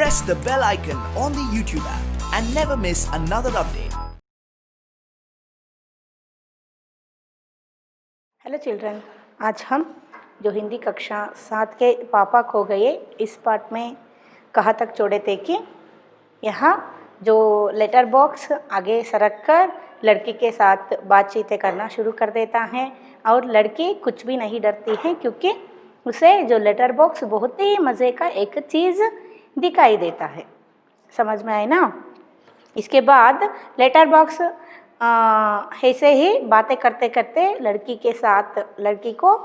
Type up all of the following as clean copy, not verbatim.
press the bell icon on the YouTube app and never miss another update. Hello children, आज हम जो हिंदी कक्षा 7 के पापा खो गए इस पार्ट में कहाँ तक छोड़े थे कि यहाँ जो लेटर बॉक्स आगे सरक कर लड़की के साथ बातचीतें करना शुरू कर देता है और लड़की कुछ भी नहीं डरती है क्योंकि उसे जो लेटर बॉक्स बहुत ही मज़े का एक चीज़ दिखाई देता है। समझ में आए ना। इसके बाद लेटर बॉक्स ऐसे ही बातें करते करते लड़की के साथ लड़की को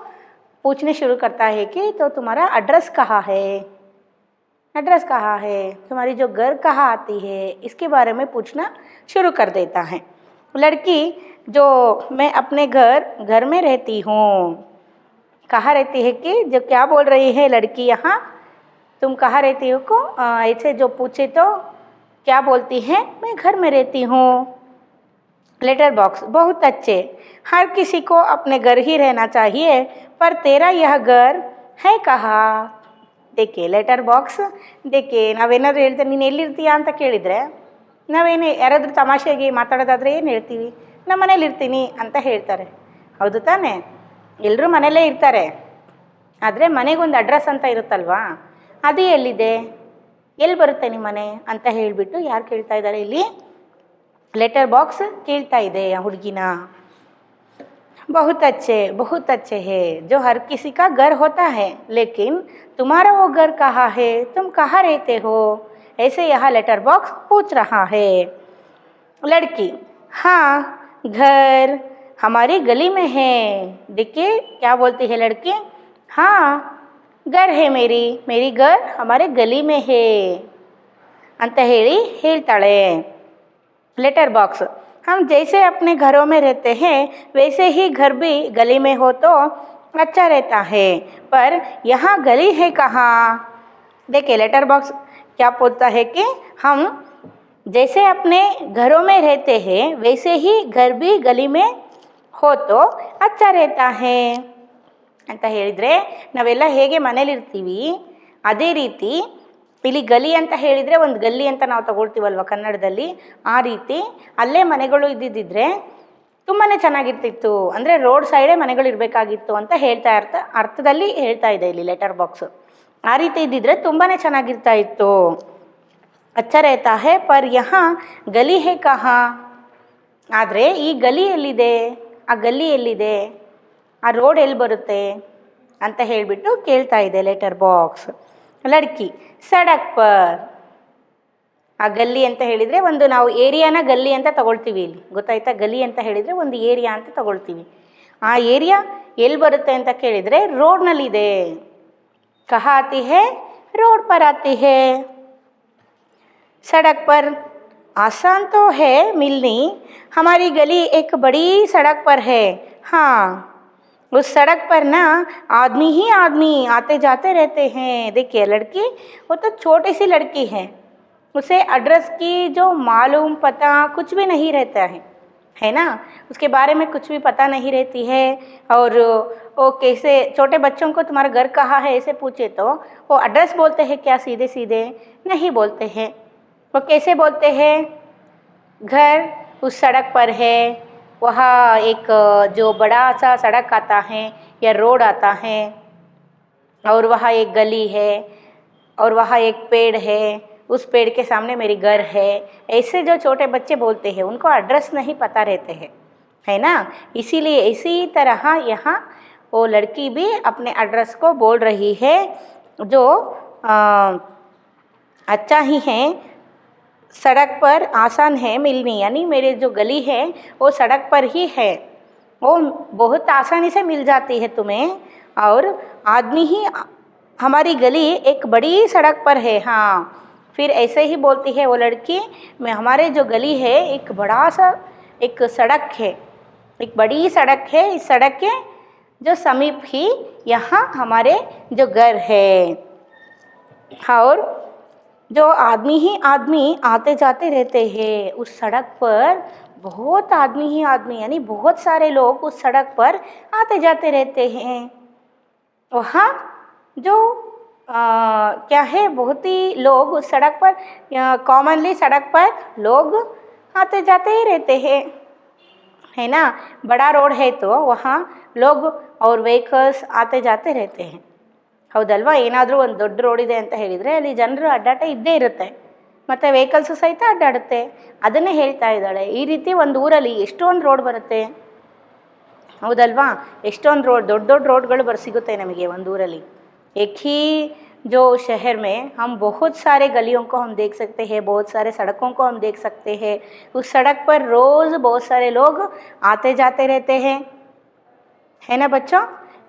पूछने शुरू करता है कि तो तुम्हारा एड्रेस कहाँ है, एड्रेस कहाँ है, तुम्हारी जो घर कहाँ आती है, इसके बारे में पूछना शुरू कर देता है। लड़की जो मैं अपने घर में रहती हूँ, कहाँ रहती है कि जो क्या बोल रही है लड़की यहाँ, तुम कहाँ रहती हो को ऐसे जो पूछे तो क्या बोलती है, मैं घर में रहती हूँ। लेटर बॉक्स बहुत अच्छे, हर किसी को अपने घर ही रहना चाहिए, पर तेरा यह घर है कहाँ। देखिए लेटर ಬಾಕ್ಸ್ देखिए ನಾವೇನಾದರೂ ಹೇಳ್ತಾರೆ ನೀನು ಎಲ್ಲಿರ್ತೀಯ ಅಂತ ಕೇಳಿದರೆ ನಾವೇನು ಯಾರಾದರೂ ತಮಾಷೆಗೆ ಮಾತಾಡೋದಾದರೆ ಏನು ಹೇಳ್ತೀವಿ, ನಮ್ಮ ಮನೇಲಿ ಇರ್ತೀನಿ ಅಂತ ಹೇಳ್ತಾರೆ, ಹೌದು ತಾನೇ. ಎಲ್ಲರೂ ಮನೆಯಲ್ಲೇ ಇರ್ತಾರೆ, ಆದರೆ ಮನೆಗೊಂದು ಅಡ್ರೆಸ್ ಅಂತ ಇರುತ್ತಲ್ವಾ, ಅದು ಎಲ್ಲಿದೆ, ಎಲ್ಲಿ ಬರುತ್ತೆ ನಿಮ್ಮ ಮನೆ ಅಂತ ಹೇಳಿಬಿಟ್ಟು ಯಾರು ಕೇಳ್ತಾ ಇದ್ದಾರೆ ಇಲ್ಲಿ, लेटर बॉक्स ಕೇಳ್ತಾ ಇದೆ ಆ ಹುಡುಗಿನ. बहुत अच्छे है जो हर किसी का घर होता है, लेकिन तुम्हारा वो घर कहाँ है, तुम कहाँ रहते हो, ऐसे यह लेटर बॉक्स पूछ रहा है। लड़की हाँ घर हमारी गली में है। देखिए क्या बोलती है लड़की, हाँ घर है मेरी घर हमारे गली में है ಅಂತ ಹೇಳಿ ಹೇಳ್ತಾಳೆ। लेटर बॉक्स हम जैसे अपने घरों में रहते हैं वैसे ही घर भी गली में हो तो अच्छा रहता है, पर यहाँ गली है कहाँ। देखिए लेटर बॉक्स क्या बोलता है कि हम जैसे अपने घरों में रहते हैं वैसे ही घर भी गली में हो तो अच्छा रहता है ಅಂತ ಹೇಳಿದರೆ ನಾವೆಲ್ಲ ಹೇಗೆ ಮನೇಲಿರ್ತೀವಿ ಅದೇ ರೀತಿ ಇಲ್ಲಿ ಗಲಿ ಅಂತ ಹೇಳಿದರೆ ಒಂದು ಗಲ್ಲಿ ಅಂತ ನಾವು ತಗೊಳ್ತೀವಲ್ವ ಕನ್ನಡದಲ್ಲಿ, ಆ ರೀತಿ ಅಲ್ಲೇ ಮನೆಗಳು ಇದ್ದಿದ್ದರೆ ತುಂಬಾ ಚೆನ್ನಾಗಿರ್ತಿತ್ತು, ಅಂದರೆ ರೋಡ್ ಸೈಡೇ ಮನೆಗಳು ಇರಬೇಕಾಗಿತ್ತು ಅಂತ ಅರ್ಥದಲ್ಲಿ ಹೇಳ್ತಾ ಇದೆ ಇಲ್ಲಿ ಲೆಟರ್ ಬಾಕ್ಸು. ಆ ರೀತಿ ಇದ್ದಿದ್ರೆ ತುಂಬಾ ಚೆನ್ನಾಗಿರ್ತಾ ಇತ್ತು. ಅಚ್ಚಾ ರೆಹತಾ ಹೈ ಪರ್ ಯಹಾ ಗಲಿ ಹೈ ಕಹಾ. ಆದರೆ ಈ ಗಲಿ ಎಲ್ಲಿದೆ, ಆ ಗಲ್ಲಿ ಎಲ್ಲಿದೆ, ಆ ರೋಡ್ ಎಲ್ಲಿ ಬರುತ್ತೆ ಅಂತ ಹೇಳಿಬಿಟ್ಟು ಕೇಳ್ತಾ ಇದೆ ಲೆಟರ್ ಬಾಕ್ಸ್. ಲಡ್ಕಿ ಸಡಕ್ ಪರ್, ಆ ಗಲ್ಲಿ ಅಂತ ಹೇಳಿದರೆ ಒಂದು ನಾವು ಏರಿಯಾನ ಗಲ್ಲಿ ಅಂತ ತಗೊಳ್ತೀವಿ ಇಲ್ಲಿ, ಗೊತ್ತಾಯ್ತಾ. ಗಲಿ ಅಂತ ಹೇಳಿದರೆ ಒಂದು ಏರಿಯಾ ಅಂತ ತಗೊಳ್ತೀವಿ, ಆ ಏರಿಯಾ ಎಲ್ಲಿ ಬರುತ್ತೆ ಅಂತ ಕೇಳಿದರೆ ರೋಡ್ನಲ್ಲಿದೆ. ಕಹಾ ಆತಿ ಹೈ, ರೋಡ್ ಪರ್ ಆತಿ ಹೈ. सड़क पर आसान तो है मिलनी, हमारी गली एक बड़ी सड़क पर है। हाँ उस सड़क पर ना आदमी ही आदमी आते जाते रहते हैं। देखिए लड़की वो तो छोटी सी लड़की है, उसे एड्रेस की जो मालूम पता कुछ भी नहीं रहता है ना, उसके बारे में कुछ भी पता नहीं रहती है। और वो कैसे छोटे बच्चों को तुम्हारा घर कहाँ है ऐसे पूछे तो वो एड्रेस बोलते हैं क्या, सीधे सीधे नहीं बोलते हैं। वो कैसे बोलते हैं, घर उस सड़क पर है, वहाँ एक जो बड़ा सा सड़क आता है या रोड आता है, और वहाँ एक गली है, और वहाँ एक पेड़ है, उस पेड़ के सामने मेरी घर है। ऐसे जो छोटे बच्चे बोलते हैं उनको एड्रेस नहीं पता रहते हैं, है ना। इसीलिए इसी तरह यहाँ वो लड़की भी अपने एड्रेस को बोल रही है, जो अच्छा ही है, सड़क पर आसान है मिलनी, यानी मेरे जो गली है वो सड़क पर ही है, वो बहुत आसानी से मिल जाती है तुम्हें, और आदमी ही हमारी गली एक बड़ी सड़क पर है। हाँ फिर ऐसे ही बोलती है वो लड़की, मैं हमारे जो गली है एक बड़ा सा एक सड़क है, एक बड़ी सड़क है, इस सड़क के जो समीप ही यहाँ हमारे जो घर है, और जो आदमी ही आदमी आते जाते रहते हैं उस सड़क पर, बहुत आदमी ही आदमी यानी बहुत सारे लोग उस सड़क पर आते जाते रहते हैं। वहाँ जो क्या है, बहुत ही लोग उस सड़क पर कॉमनली सड़क पर लोग आते जाते ही रहते हैं, है ना। बड़ा रोड है तो वहाँ लोग और ವೆಹಿಕಲ್ಸ್ ಆತೆ ಜಾತೆ रहते हैं, ಹೌದಲ್ವಾ. ಏನಾದರೂ ಒಂದು ದೊಡ್ಡ ರೋಡ್ ಇದೆ ಅಂತ ಹೇಳಿದರೆ ಅಲ್ಲಿ ಜನರು ಅಡ್ಡಾಟ ಇದ್ದೇ ಇರುತ್ತೆ, ಮತ್ತು ವೆಹಿಕಲ್ಸು ಸಹಿತ ಅಡ್ಡಾಡುತ್ತೆ. ಅದನ್ನೇ ಹೇಳ್ತಾ ಇದ್ದಾಳೆ. ಈ ರೀತಿ ಒಂದು ಊರಲ್ಲಿ ಎಷ್ಟೊಂದು ರೋಡ್ ಬರುತ್ತೆ, ಹೌದಲ್ವಾ. ಎಷ್ಟೊಂದು ರೋಡ್, ದೊಡ್ಡ ದೊಡ್ಡ ರೋಡ್ಗಳು ಸಿಗುತ್ತೆ ನಮಗೆ ಒಂದು ಊರಲ್ಲಿ. एक ही जो शहर में हम बहुत सारे गलियों को हम देख सकते हैं, बहुत सारे सड़कों को हम देख सकते हैं. उस सड़क पर रोज़ बहुत सारे लोग आते जाते रहते हैं, है ना बच्चों.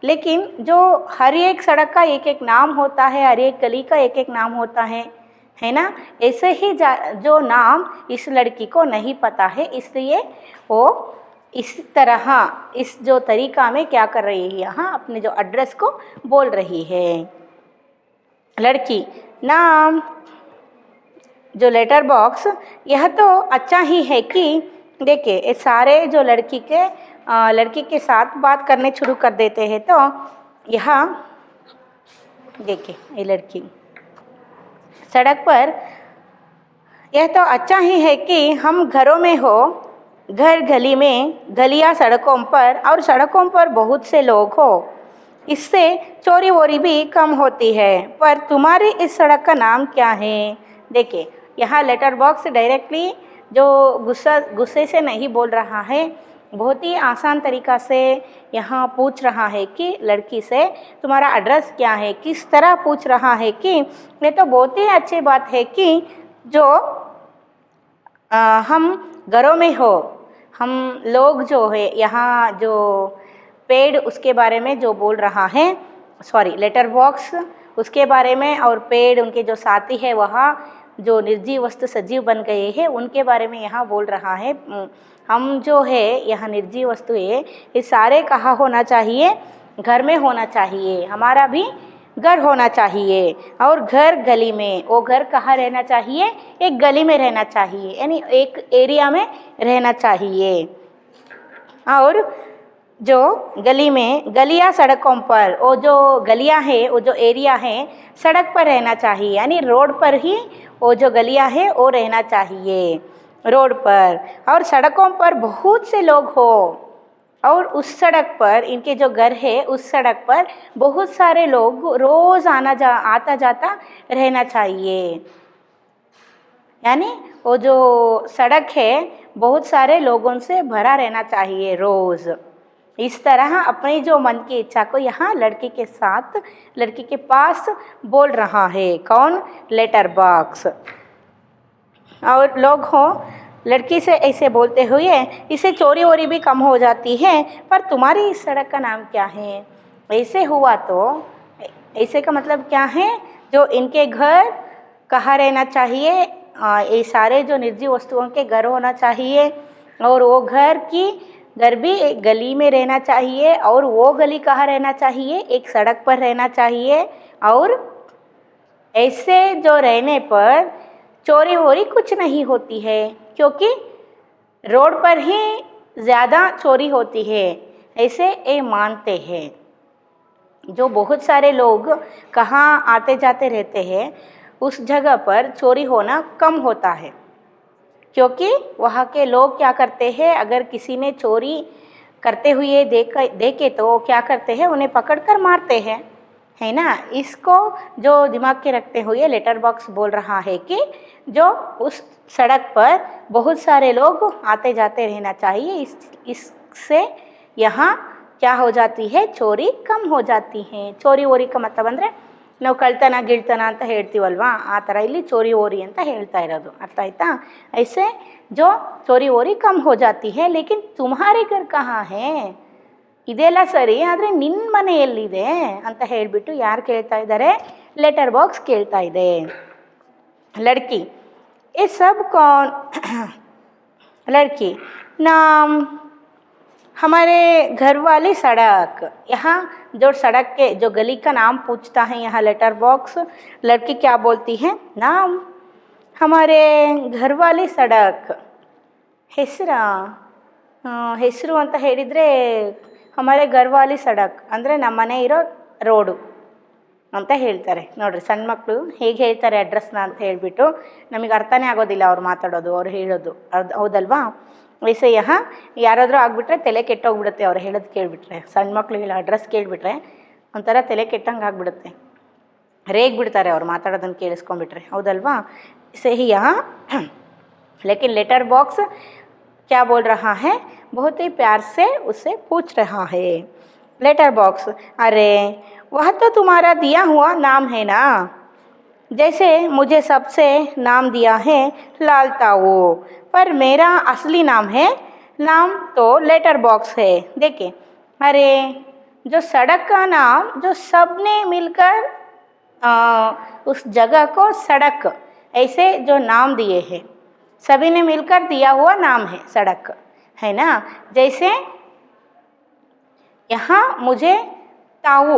लेकिन जो हर एक सड़क का एक एक नाम होता है, हर एक गली का एक एक नाम होता है ना. ऐसे ही जो नाम इस लड़की को नहीं पता है, इसलिए वो इस तरह इस जो तरीका में क्या कर रही है, यहाँ अपने जो एड्रेस को बोल रही है. लड़की नाम जो लेटर बॉक्स, यह तो अच्छा ही है कि देखिए ये सारे जो लड़की के साथ बात करने शुरू कर देते हैं. तो यहाँ देखिए ये लड़की सड़क पर, यह तो अच्छा ही है कि हम घरों में हो, घर गली में, गलियाँ सड़कों पर, और सड़कों पर बहुत से लोग हो, इससे चोरी वोरी भी कम होती है. पर तुम्हारी इस सड़क का नाम क्या है. देखिए यहाँ लेटर बॉक्स डायरेक्टली जो गुस्से से नहीं बोल रहा है, बहुत ही आसान तरीक़ा से यहाँ पूछ रहा है कि लड़की से तुम्हारा एड्रेस क्या है. किस तरह पूछ रहा है कि ये तो बहुत ही अच्छी बात है कि जो हम घरों में हो, हम लोग जो है यहाँ जो पेड़ उसके बारे में जो बोल रहा है, सॉरी लेटर बॉक्स उसके बारे में, और पेड़ उनके जो साथी है वहाँ जो निर्जीव वस्तु सजीव बन गए हैं उनके बारे में यहाँ बोल रहा है. हम जो है यहाँ निर्जीव वस्तु है, ये सारे कहाँ होना चाहिए, घर में होना चाहिए. हमारा भी घर होना चाहिए, और घर गली में, वो घर कहाँ रहना चाहिए, एक गली में रहना चाहिए, यानी एक एरिया में रहना चाहिए. और जो गली में, गलियाँ सड़कों पर, वो जो गलियाँ हैं, वो जो एरिया है सड़क पर रहना चाहिए, यानी रोड पर ही वो जो गलियाँ हैं वो रहना चाहिए, रोड पर. और सड़कों पर बहुत से लोग हो, और उस सड़क पर इनके जो घर है उस सड़क पर बहुत सारे लोग रोज़ आता जाता रहना चाहिए. यानी वो जो सड़क है बहुत सारे लोगों से भरा रहना चाहिए रोज़. इस तरह अपनी जो मन की इच्छा को यहाँ लड़की के साथ, लड़की के पास बोल रहा है. कौन, लेटर बॉक्स. और लोग हो लड़की से ऐसे बोलते हुए, इसे चोरी वोरी भी कम हो जाती है. पर तुम्हारी इस सड़क का नाम क्या है. ऐसे हुआ तो, ऐसे का मतलब क्या है, जो इनके घर कहाँ रहना चाहिए, ये सारे जो निर्जीव वस्तुओं के घर होना चाहिए, और वो घर भी एक गली में रहना चाहिए, और वो गली कहाँ रहना चाहिए, एक सड़क पर रहना चाहिए. और ऐसे जो रहने पर चोरी वोरी कुछ नहीं होती है, क्योंकि रोड पर ही ज़्यादा चोरी होती है, ऐसे ये मानते हैं. जो बहुत सारे लोग कहाँ आते जाते रहते हैं उस जगह पर चोरी होना कम होता है, क्योंकि वहाँ के लोग क्या करते हैं, अगर किसी ने चोरी करते हुए देखे तो क्या करते हैं, उन्हें पकड़कर मारते हैं, है ना. इसको जो दिमाग के रखते हुए लेटर बॉक्स बोल रहा है कि जो उस सड़क पर बहुत सारे लोग आते जाते रहना चाहिए, इससे यहाँ क्या हो जाती है, चोरी कम हो जाती है. ಚೋರಿ ಓರಿ का मतलब ಅಂದರೆ ನಾವು ಕಳ್ತನ ಗಿಳ್ತನ ಅಂತ ಹೇಳ್ತೀವಲ್ವಾ, ಆ ಥರ ಇಲ್ಲಿ ಚೋರಿ ಓರಿ ಅಂತ ಹೇಳ್ತಾ ಇರೋದು. ಅರ್ಥ ಆಯ್ತಾ. ऐसे जो चोरी ಓರಿ कम हो जाती है. लेकिन तुम्हारे घर कहाँ है, ಇದೆಲ್ಲ ಸರಿ, ಆದರೆ ನಿನ್ನ ಮನೆ ಎಲ್ಲಿದೆ ಅಂತ ಹೇಳಿಬಿಟ್ಟು ಯಾರು ಕೇಳ್ತಾ ಇದ್ದಾರೆ, ಲೆಟರ್ ಬಾಕ್ಸ್ ಕೇಳ್ತಾ ಇದೆ. लड़की, ये सब कौन. लड़की नाम, हमारे घर वाली सड़क. यहाँ जो सड़क के जो गली का नाम पूछता है यहाँ लेटर बॉक्स, लड़की क्या बोलती है, नाम हमारे घर वाली सड़क. ಹೆಸರು ಅಂತ ಹೇಳಿದರೆ ಹಮಾರೆ ಘರ್ ವಾಲಿ ಸಡಕ್ ಅಂದರೆ ನಮ್ಮನೆ ಇರೋ ರೋಡು. ಅಂತ ಹೇಳ್ತಾರೆ. ನೋಡಿರಿ ಸಣ್ಣ ಮಕ್ಕಳು ಹೇಗೆ ಹೇಳ್ತಾರೆ ಅಡ್ರೆಸ್ನ ಅಂತ ಹೇಳಿಬಿಟ್ಟು ನಮಗೆ ಅರ್ಥನೇ ಆಗೋದಿಲ್ಲ ಅವ್ರು ಮಾತಾಡೋದು, ಅವ್ರು ಹೇಳೋದು. ಹೌದಲ್ವಾ? ವೈಸೆ ಯಾರಾದರೂ ಆಗಿಬಿಟ್ರೆ ತಲೆ ಕೆಟ್ಟೋಗ್ಬಿಡುತ್ತೆ ಅವ್ರು ಹೇಳೋದು ಕೇಳಿಬಿಟ್ರೆ. ಸಣ್ಣ ಮಕ್ಳಿಗೆ ಅಡ್ರೆಸ್ ಕೇಳಿಬಿಟ್ರೆ ಒಂಥರ ತಲೆ ಕೆಟ್ಟಂಗೆ ಆಗಿಬಿಡುತ್ತೆ, ರೇಗ್ ಬಿಡ್ತಾರೆ ಅವ್ರು ಮಾತಾಡೋದನ್ನು ಕೇಳಿಸ್ಕೊಂಡ್ಬಿಟ್ರೆ. ಹೌದಲ್ವಾ? सही यहाँ लेकिन लेटर बॉक्स क्या बोल रहा है, बहुत ही प्यार से उससे पूछ रहा है. लेटर बॉक्स, अरे वह तो तुम्हारा दिया हुआ नाम है ना, जैसे मुझे सबसे नाम दिया है लाल ताऊ, पर मेरा असली नाम है, नाम तो लेटर बॉक्स है. देखिए, अरे जो सड़क का नाम जो सबने मिलकर उस जगह को सड़क ऐसे जो नाम दिए हैं, सभी ने मिलकर दिया हुआ नाम है सड़क, है ना. जैसे यहाँ मुझे ताऊ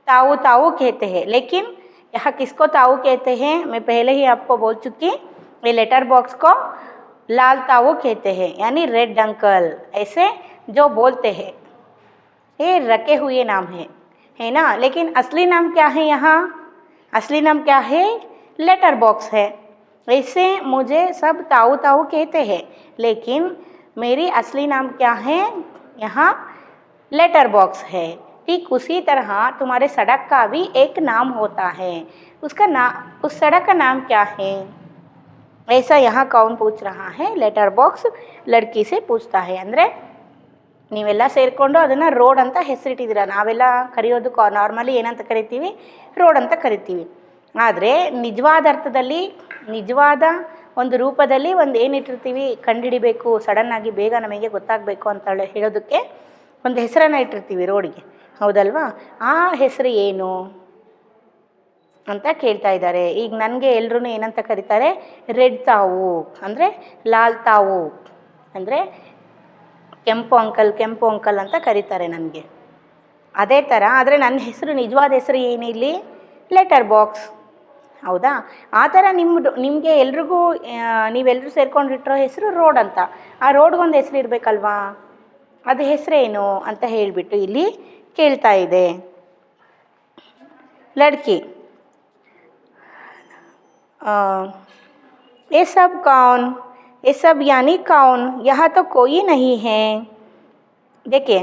ताऊ ताऊ कहते हैं, लेकिन यहाँ किसको ताऊ कहते हैं मैं पहले ही आपको बोल चुकी. ये लेटर बॉक्स को लाल ताऊ कहते हैं, यानी रेड अंकल ऐसे जो बोलते हैं. ये रखे हुए नाम है ना. लेकिन असली नाम क्या है यहाँ? असली नाम क्या है? लेटर बॉक्स है. वैसे मुझे सब ताऊ ताऊ कहते हैं, लेकिन मेरी असली नाम क्या है? यहाँ लेटर बॉक्स है. ठीक उसी तरह तुम्हारे सड़क का भी एक नाम होता है, उसका नाम, उस सड़क का नाम क्या है? ऐसा यहाँ कौन पूछ रहा है? लेटर बॉक्स लड़की से पूछता है. ಅಂದರೆ ನೀವೆಲ್ಲ ಸೇರಿಕೊಂಡು ಅದನ್ನು ರೋಡ್ ಅಂತ ಹೆಸರಿಟ್ಟಿದ್ದೀರ. ನಾವೆಲ್ಲ ಕರೆಯೋದು ನಾರ್ಮಲಿ ಏನಂತ ಕರಿತೀವಿ? ರೋಡ್ ಅಂತ ಕರಿತೀವಿ. ಆದರೆ ನಿಜವಾದ ಅರ್ಥದಲ್ಲಿ, ನಿಜವಾದ ಒಂದು ರೂಪದಲ್ಲಿ ಒಂದು ಏನಿಟ್ಟಿರ್ತೀವಿ, ಕಂಡುಹಿಡಿಬೇಕು, ಸಡನ್ನಾಗಿ ಬೇಗ ನಮಗೆ ಗೊತ್ತಾಗಬೇಕು ಅಂತ ಹೇಳೋದಕ್ಕೆ ಒಂದು ಹೆಸರನ್ನು ಇಟ್ಟಿರ್ತೀವಿ ರೋಡಿಗೆ. ಹೌದಲ್ವಾ? ಆ ಹೆಸರು ಏನು ಅಂತ ಕೇಳ್ತಾ ಇದ್ದಾರೆ. ಈಗ ನನಗೆ ಎಲ್ಲರೂ ಏನಂತ ಕರೀತಾರೆ? ರೆಡ್ ತಾವು ಅಂದರೆ ಲಾಲ್ ತಾವು ಅಂದರೆ ಕೆಂಪು ಅಂಕಲ್ ಅಂತ ಕರೀತಾರೆ ನನಗೆ. ಅದೇ ಥರ ಆದರೆ ನನ್ನ ಹೆಸರು, ನಿಜವಾದ ಹೆಸರು ಏನಿಲ್ಲಿ? Letter box. ಹೌದಾ? ಆ ಥರ ನಿಮಗೆ ಎಲ್ರಿಗೂ ನೀವೆಲ್ಲರೂ ಸೇರ್ಕೊಂಡಿಟ್ಟಿರೋ ಹೆಸರು ರೋಡ್ ಅಂತ. ಆ ರೋಡ್ಗೊಂದು ಹೆಸರು ಇರಬೇಕಲ್ವಾ? ಅದು ಹೆಸರೇನು ಅಂತ ಹೇಳಿಬಿಟ್ಟು ಇಲ್ಲಿ ಕೇಳ್ತಾ ಇದೆ ಲಡ್ಕಿ. ये सब कौन? ये सब यानी कौन? यहाँ तो कोई नहीं है. देखिए,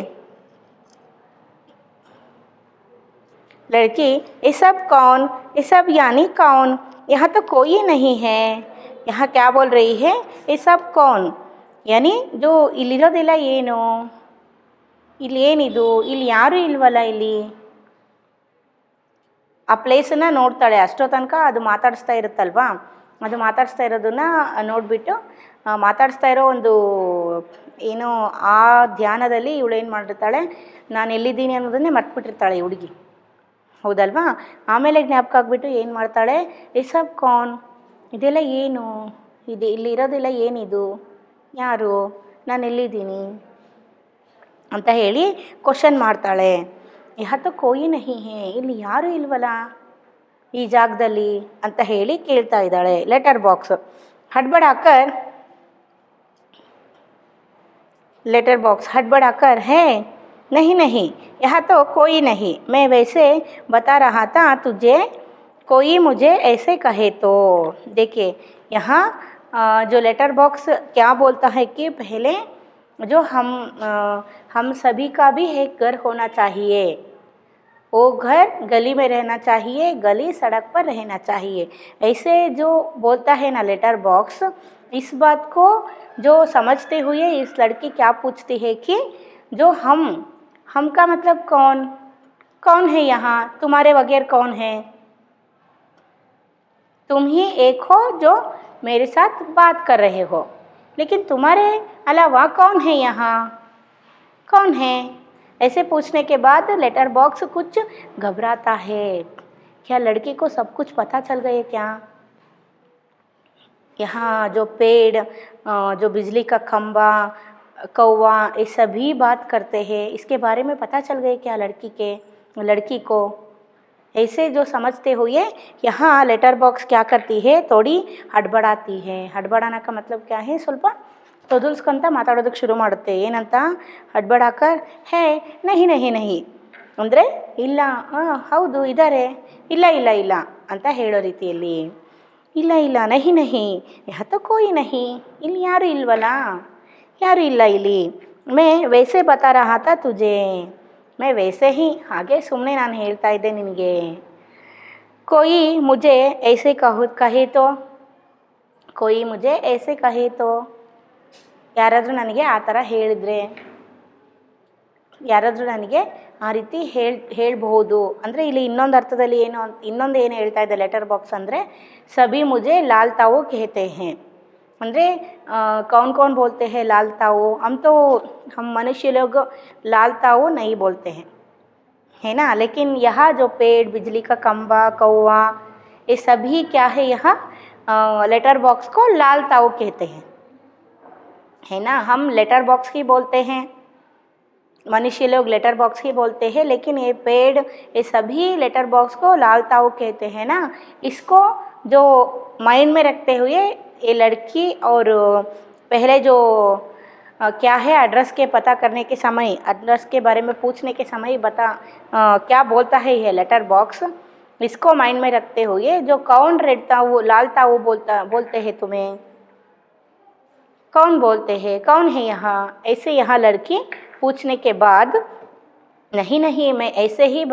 लड़की, ये सब कौन? ये सब यानी कौन? यहाँ तो कोई नहीं है. यहाँ क्या बोल रही है? ये सब कौन यानी जो ಇಲ್ಲಿರೋದಿಲ್ಲ ಏನು, ಇಲ್ಲಿ ಏನಿದು, ಇಲ್ಲಿ ಯಾರೂ ಇಲ್ವಲ್ಲ ಇಲ್ಲಿ. ಆ ಪ್ಲೇಸನ್ನು ನೋಡ್ತಾಳೆ. ಅಷ್ಟೋ ತನಕ ಅದು ಮಾತಾಡಿಸ್ತಾ ಇರುತ್ತಲ್ವಾ, ಅದು ಮಾತಾಡಿಸ್ತಾ ಇರೋದನ್ನು ನೋಡಿಬಿಟ್ಟು ಮಾತಾಡಿಸ್ತಾ ಇರೋ ಒಂದು ಏನೋ ಆ ಧ್ಯಾನದಲ್ಲಿ ಇವಳು ಏನು ಮಾಡಿರ್ತಾಳೆ, ನಾನು ಎಲ್ಲಿದ್ದೀನಿ ಅನ್ನೋದನ್ನೇ ಮರ್ತ್ಬಿಟ್ಟಿರ್ತಾಳೆ ಈ ಹುಡುಗಿ. ಹೌದಲ್ವಾ? ಆಮೇಲೆ ಜ್ಞಾಪಕ ಆಗಿಬಿಟ್ಟು ಏನು ಮಾಡ್ತಾಳೆ? ಈ ಸಬ್ ಕೌನ್, ಇದೆಲ್ಲ ಏನು, ಇದು ಇಲ್ಲಿ ಇರೋದಿಲ್ಲ ಏನಿದು, ಯಾರು, ನಾನು ಎಲ್ಲಿದ್ದೀನಿ ಅಂತ ಹೇಳಿ ಕ್ವಶನ್ ಮಾಡ್ತಾಳೆ. ಯಾತೋ ಕೋಯಿ ನಹಿ ಹೇ, ಇಲ್ಲಿ ಯಾರೂ ಇಲ್ವಲ್ಲ ಈ ಜಾಗದಲ್ಲಿ ಅಂತ ಹೇಳಿ ಕೇಳ್ತಾ ಇದ್ದಾಳೆ. ಲೆಟರ್ ಬಾಕ್ಸ್ ಹಡ್ಬಡಾಕರ್, लेटर बॉक्स हड़बड़ाकर है, नहीं नहीं यहाँ तो कोई नहीं, मैं वैसे बता रहा था तुझे, कोई मुझे ऐसे कहे तो. देखिए यहाँ जो लेटर बॉक्स क्या बोलता है कि पहले जो हम सभी का भी एक घर होना चाहिए, वो घर गली में रहना चाहिए, गली सड़क पर रहना चाहिए. ऐसे जो बोलता है ना लेटर बॉक्स, इस बात को जो समझते हुए इस लड़की क्या पूछती है कि जो हम का मतलब कौन है यहाँ, तुम्हारे बगैर कौन है? तुम ही एक हो जो मेरे साथ बात कर रहे हो, लेकिन तुम्हारे अलावा कौन है यहाँ, कौन है? ऐसे पूछने के बाद लेटर बॉक्स कुछ घबराता है. क्या लड़की को सब कुछ पता चल गए क्या? यहाँ जो पेड़, जो बिजली का खंबा, कौवा, ये सभी बात करते हैं, इसके बारे में पता चल गए क्या लड़की को? ऐसे जो समझते हुए यहाँ लेटर बॉक्स क्या करती है, थोड़ी हड़बड़ाती है. हड़बड़ाना का मतलब क्या है? ಸ್ವಲ್ಪ ತೊದಲ್ಸ್ಕೊಂತ ಮಾತಾಡೋದಕ್ಕೆ ಶುರು ಮಾಡುತ್ತೆ. ಏನಂತ? ಹಡ್ಬಡಾಕರ್ ಹೇ, ನಹಿ ನಹಿ ನಹಿ, ಅಂದರೆ ಇಲ್ಲ ಹೌದು ಇದ್ದಾರೆ, ಇಲ್ಲ ಇಲ್ಲ ಇಲ್ಲ ಅಂತ ಹೇಳೋ ರೀತಿಯಲ್ಲಿ. ಇಲ್ಲ ಇಲ್ಲ ನಹಿ ನಹಿ ಯಹ ತೋ ಕೋಯಿ ನಹಿ, ಇಲ್ಲಿ ಯಾರೂ ಇಲ್ವಲ್ಲ, ಯಾರೂ ಇಲ್ಲ ಇಲ್ಲಿ. ಮೇ ವೈಸೆ ಬತಾ ರಹಾ ತಾ ತುಜೆ, ಮೇ ವೈಸೆ ಹಿ, ಹಾಗೆ ಸುಮ್ಮನೆ ನಾನು ಹೇಳ್ತಾ ಇದ್ದೆ ನಿನಗೆ. ಕೋಯಿ ಮುಜೆ ಐಸೆ ಕಹೆ ತೋ, ಕೋಯಿ ಮುಜೆ ಐಸೆ ಕಹೆ ತೋ, ಯಾರಾದರೂ ನನಗೆ ಆ ಥರ ಹೇಳಿದರೆ, ಯಾರಾದರೂ ನನಗೆ ಆ ರೀತಿ ಹೇಳ್ಬಹುದು ಅಂದರೆ ಇಲ್ಲಿ ಇನ್ನೊಂದು ಅರ್ಥದಲ್ಲಿ ಏನು ಇನ್ನೊಂದು ಏನು ಹೇಳ್ತಾ ಇದೆ ಲೆಟರ್ ಬಾಕ್ಸ್ ಅಂದರೆ, ಸಭಿ ಮುಜೆ ಲಾಲ್ ತಾವು कहते हैं ಅಂದರೆ कौन कौन बोलते हैं लाल ताऊ, हम मनुष्य लोग लाल ताऊ नहीं बोलते हैं, है ना. लेकिन यहाँ जो पेड़, बिजली का खंबा, कौवा, ये सभी क्या है यहाँ लेटर बॉक्स को लाल ताऊ कहते हैं, है ना. हम लेटर बॉक्स ही बोलते हैं, मनुष्य लोग लेटर बॉक्स ही बोलते हैं, लेकिन ये पेड़, ये सभी लेटर बॉक्स को लाल ताऊ कहते हैं ना. इसको जो माइंड में रखते हुए ये लड़की और पहले जो क्या है एड्रेस के पता करने के समय, एड्रेस के बारे में पूछने के समय क्या बोलता है यह लेटर बॉक्स, इसको माइंड में रखते हुए जो कौन रेड ताऊ लाल ताऊ बोलते हैं तुम्हें, कौन बोलते हैं, कौन है यहाँ, ऐसे यहाँ लड़की पूछने के बाद नहीं नहीं मैं ऐसे ही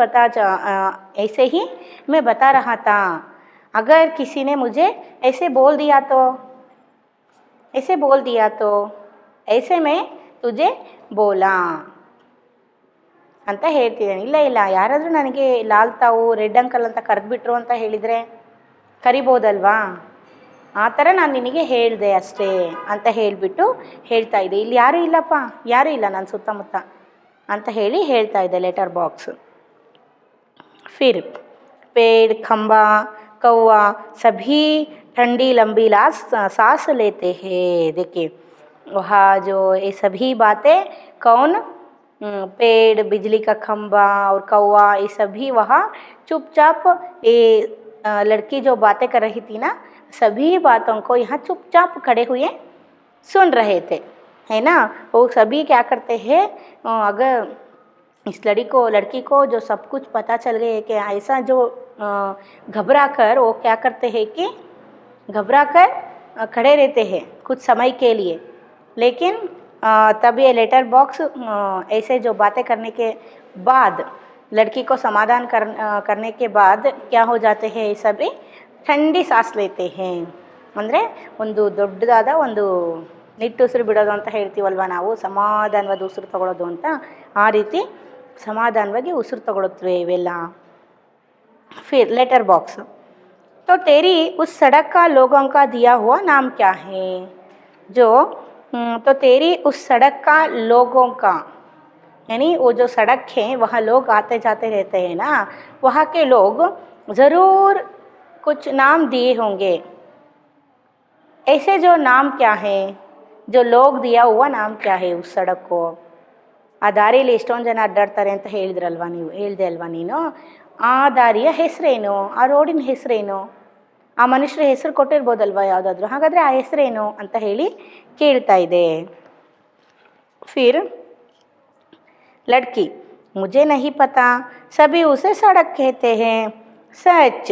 मैं बता रहा था, अगर किसी ने मुझे ऐसे बोल दिया तो, ऐसे बोल दिया तो, ऐसे मैं तुझे बोला ಅಂತ ಹೇಳ್ತಿದ್ದೇನೆ. ಇಲ್ಲ ಇಲ್ಲ ಯಾರಾದರೂ ನನಗೆ ಲಾಲ್ ತಾವು ರೆಡ್ ಅಂಕಲ್ ಅಂತ ಕರೆದ್ಬಿಟ್ರು ಅಂತ ಹೇಳಿದರೆ ಕರಿಬೋದಲ್ವಾ, ಆ ಥರ ನಾನು ನಿನಗೆ ಹೇಳಿದೆ ಅಷ್ಟೇ ಅಂತ ಹೇಳಿಬಿಟ್ಟು ಹೇಳ್ತಾ ಇದೆ. ಇಲ್ಲಿ ಯಾರೂ ಇಲ್ಲಪ್ಪ, ಯಾರೂ ಇಲ್ಲ ನನ್ನ ಸುತ್ತಮುತ್ತ ಅಂತ ಹೇಳಿ ಹೇಳ್ತಾ ಇದೆ ಲೆಟರ್ ಬಾಕ್ಸ್. फिर पेड़, खंबा, कौवा सभी ठंडी लंबी सांस लेते हैं. देखिए वहाँ जो ये सभी बातें कौन, पेड़, बिजली का खंबा और कौवा, ये सभी वहाँ चुपचाप ये लड़की जो बातें कर रही थी ना, सभी बातों को यहाँ चुपचाप खड़े हुए सुन रहे थे, है ना. वो सभी क्या करते हैं, अगर इस लड़की को जो सब कुछ पता चल गया कि ऐसा जो घबरा कर वो क्या करते हैं कि घबरा कर खड़े रहते हैं कुछ समय के लिए. लेकिन तब ये लेटर बॉक्स ऐसे जो बातें करने के बाद लड़की को समाधान करने के बाद क्या हो जाते हैं, सभी ठंडी सांस लेते हैं. ಅಂದರೆ ಒಂದು ದೊಡ್ಡದಾದ ಒಂದು ನಿಟ್ಟುಸಿರು ಬಿಡೋದು ಅಂತ ಹೇಳ್ತೀವಲ್ವ ನಾವು, ಸಮಾಧಾನವಾದ ಉಸಿರು ತಗೊಳ್ಳೋದು ಅಂತ, ಆ ರೀತಿ ಸಮಾಧಾನವಾಗಿ ಉಸಿರು ತಗೊಳುತ್ತವೆ ಇವೆಲ್ಲ. फिर लेटर बॉक्स, तो तेरी उस सड़क का लोगों का दिया हुआ नाम क्या है, जो तो तेरी उस सड़क का लोगों का, यानी वो जो सड़क है वहाँ लोग आते जाते रहते हैं ना, वहाँ के लोग ज़रूर कुछ नाम दिए होंगे. ऐसे जो नाम क्या है, जो लोग दिया हुआ नाम क्या है उस सड़क को. ಆ ದಾರಿಯಲ್ಲಿ ಎಷ್ಟೊಂದು ಜನ ಅಡ್ಡಾಡ್ತಾರೆ ಅಂತ ಹೇಳಿದೆ ಅಲ್ವಾ ನೀನು, ಆ ದಾರಿಯ ಹೆಸರೇನು, ಆ ರೋಡಿನ ಹೆಸರೇನು, ಆ ಮನುಷ್ಯರ ಹೆಸರು ಕೊಟ್ಟಿರ್ಬೋದಲ್ವ ಯಾವುದಾದ್ರೂ, ಹಾಗಾದರೆ ಆ ಹೆಸರೇನು ಅಂತ ಹೇಳಿ ಕೇಳ್ತಾ ಇದೆ. फिर लड़की मुझे नहीं पता, सभी उसे सड़क कहते हैं. सच,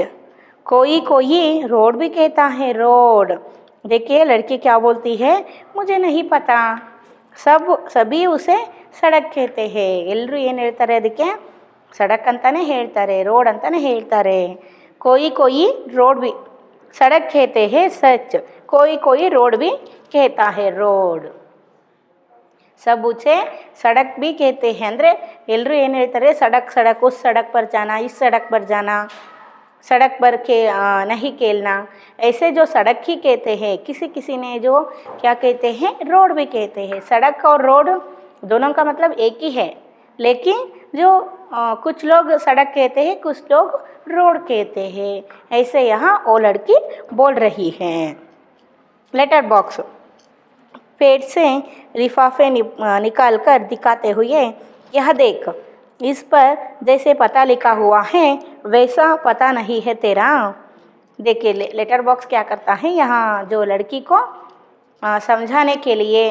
कोई कोई रोड भी कहता है, रोड. देखिए लड़की क्या बोलती है, मुझे नहीं पता, सभी उसे सड़क कहते हैं. ಎಲ್ಲರೂ ಏನು ಹೇಳ್ತಾರೆ ಅದಕ್ಕೆ, ಸಡಕ್ ಅಂತಾನೆ ಹೇಳ್ತಾರೆ, ರೋಡ್ ಅಂತಾನೆ ಹೇಳ್ತಾರೆ. कोई कोई रोड भी सड़क कहते हैं, सच कोई कोई रोड भी कहता है, रोड. सब उसे सड़क भी कहते हैं ಅಂದರೆ ಎಲ್ಲರೂ ಏನು ಹೇಳ್ತಾರೆ, सड़क सड़क उस सड़क पर जाना, इस सड़क पर जाना, सड़क पर के नहीं खेलना, ऐसे जो सड़क ही कहते हैं. किसी किसी ने जो क्या कहते हैं, रोड भी कहते हैं. सड़क और रोड दोनों का मतलब एक ही है, लेकिन जो कुछ लोग सड़क कहते हैं, कुछ लोग रोड कहते हैं. ऐसे यहाँ वो लड़की बोल रही है. लेटर बॉक्स, पेट से लिफाफे निकाल कर दिखाते हुए, यह देख, इस पर जैसे पता लिखा हुआ है वैसा पता नहीं है तेरा. देखिए लेटर बॉक्स क्या करता है, यहाँ जो लड़की को समझाने के लिए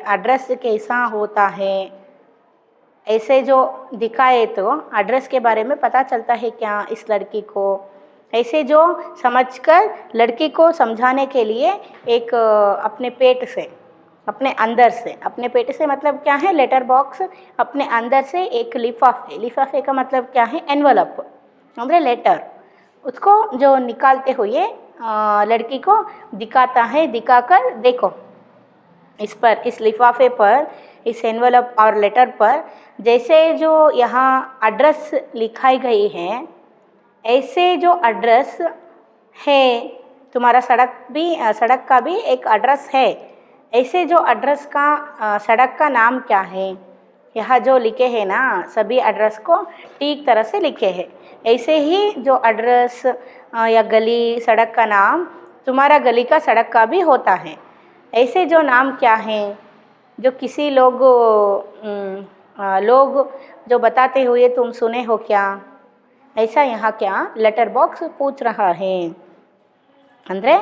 एड्रेस कैसा होता है, ऐसे जो दिखाए तो एड्रेस के बारे में पता चलता है क्या इस लड़की को। ऐसे जो समझकर लड़की को समझाने के लिए एक अपने पेट से, अपने अंदर से, अपने पेट से मतलब क्या है, लेटर बॉक्स, अपने अंदर से एक लिफाफे, लिफाफे का मतलब क्या है, एनवलप ಅಂದರೆ लेटर, उसको जो निकालते हुए लड़की को दिखाता है, दिखाकर देखो इस पर, इस लिफाफे पर, इस एनवलप और लेटर पर जैसे जो यहाँ एड्रेस लिखाई गई है, ऐसे जो एड्रेस है, तुम्हारा सड़क भी, सड़क का भी एक एड्रेस है, ऐसे जो एड्रेस का सड़क का नाम क्या है, यहाँ जो लिखे हैं ना सभी एड्रेस को ठीक तरह से लिखे हैं। ऐसे ही जो एड्रेस या गली, सड़क का नाम तुम्हारा गली का सड़क का भी होता है। ऐसे जो नाम क्या हैं जो किसी लोग जो बताते हुए तुम सुने हो क्या, ऐसा यहाँ क्या ಲೆಟರ್ ಬಾಕ್ಸ್ पूछ रहा है। ಅಂದರೆ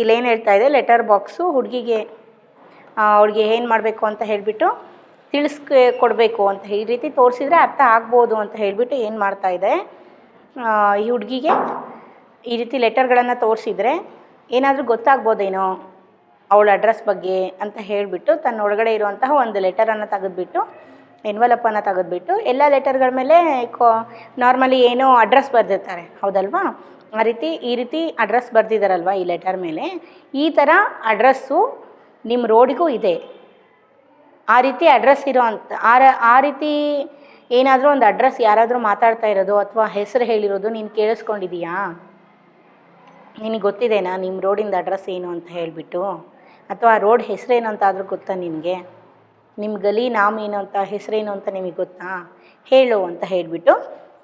ಇಲ್ಲೇನು ಹೇಳ್ತಾ ಇದೆ, ಲೆಟರ್ ಬಾಕ್ಸು ಹುಡುಗಿಗೆ ಅವ್ಳಿಗೆ ಏನು ಮಾಡಬೇಕು ಅಂತ ಹೇಳಿಬಿಟ್ಟು ಕೊಡಬೇಕು ಅಂತ ಈ ರೀತಿ ತೋರಿಸಿದ್ರೆ ಅರ್ಥ ಆಗ್ಬೋದು ಅಂತ ಹೇಳಿಬಿಟ್ಟು ಏನು ಮಾಡ್ತಾ ಇದೆ, ಈ ಹುಡುಗಿಗೆ ಈ ರೀತಿ ಲೆಟರ್ಗಳನ್ನು ತೋರಿಸಿದ್ರೆ ಏನಾದರೂ ಗೊತ್ತಾಗ್ಬೋದೇನೋ ಅವಳ ಅಡ್ರೆಸ್ ಬಗ್ಗೆ ಅಂತ ಹೇಳಿಬಿಟ್ಟು ತನ್ನ ಒಳಗಡೆ ಇರುವಂತಹ ಒಂದು ಲೆಟರನ್ನು ತೆಗೆದುಬಿಟ್ಟು, ಎನ್ವಲಪನ್ನು ತೆಗೆದುಬಿಟ್ಟು ಎಲ್ಲ ಲೆಟರ್ಗಳ ಮೇಲೆ ನಾರ್ಮಲಿ ಏನೋ ಅಡ್ರೆಸ್ ಬರೆದಿರ್ತಾರೆ ಹೌದಲ್ವಾ, ಈ ರೀತಿ ಅಡ್ರೆಸ್ ಬರೆದಿದ್ದಾರಲ್ವ ಈ ಲೆಟರ್ ಮೇಲೆ, ಈ ಥರ ಅಡ್ರೆಸ್ಸು ನಿಮ್ಮ ರೋಡಿಗೂ ಇದೆ, ಆ ರೀತಿ ಅಡ್ರೆಸ್ ಇರೋ ಅಂತ ಆ ರೀತಿ ಏನಾದರೂ ಒಂದು ಅಡ್ರೆಸ್ ಯಾರಾದರೂ ಮಾತಾಡ್ತಾ ಇರೋದು ಅಥವಾ ಹೆಸರು ಹೇಳಿರೋದು ನೀನು ಕೇಳಿಸ್ಕೊಂಡಿದೀಯಾ, ನಿನಗೆ ಗೊತ್ತಿದೆನಾ ನಿಮ್ಮ ರೋಡಿಂದ ಅಡ್ರೆಸ್ ಏನು ಅಂತ ಹೇಳಿಬಿಟ್ಟು, ಅಥವಾ ರೋಡ್ ಹೆಸರೇನು ಅಂತ ಆದರೂ ಗೊತ್ತಾ ನಿನಗೆ, ನಿಮ್ಮ ಗಲಿ ನಾಮ ಏನು ಅಂತ ಹೆಸರೇನು ಅಂತ ನಿಮಗೆ ಗೊತ್ತಾ, ಹೇಳು ಅಂತ ಹೇಳಿಬಿಟ್ಟು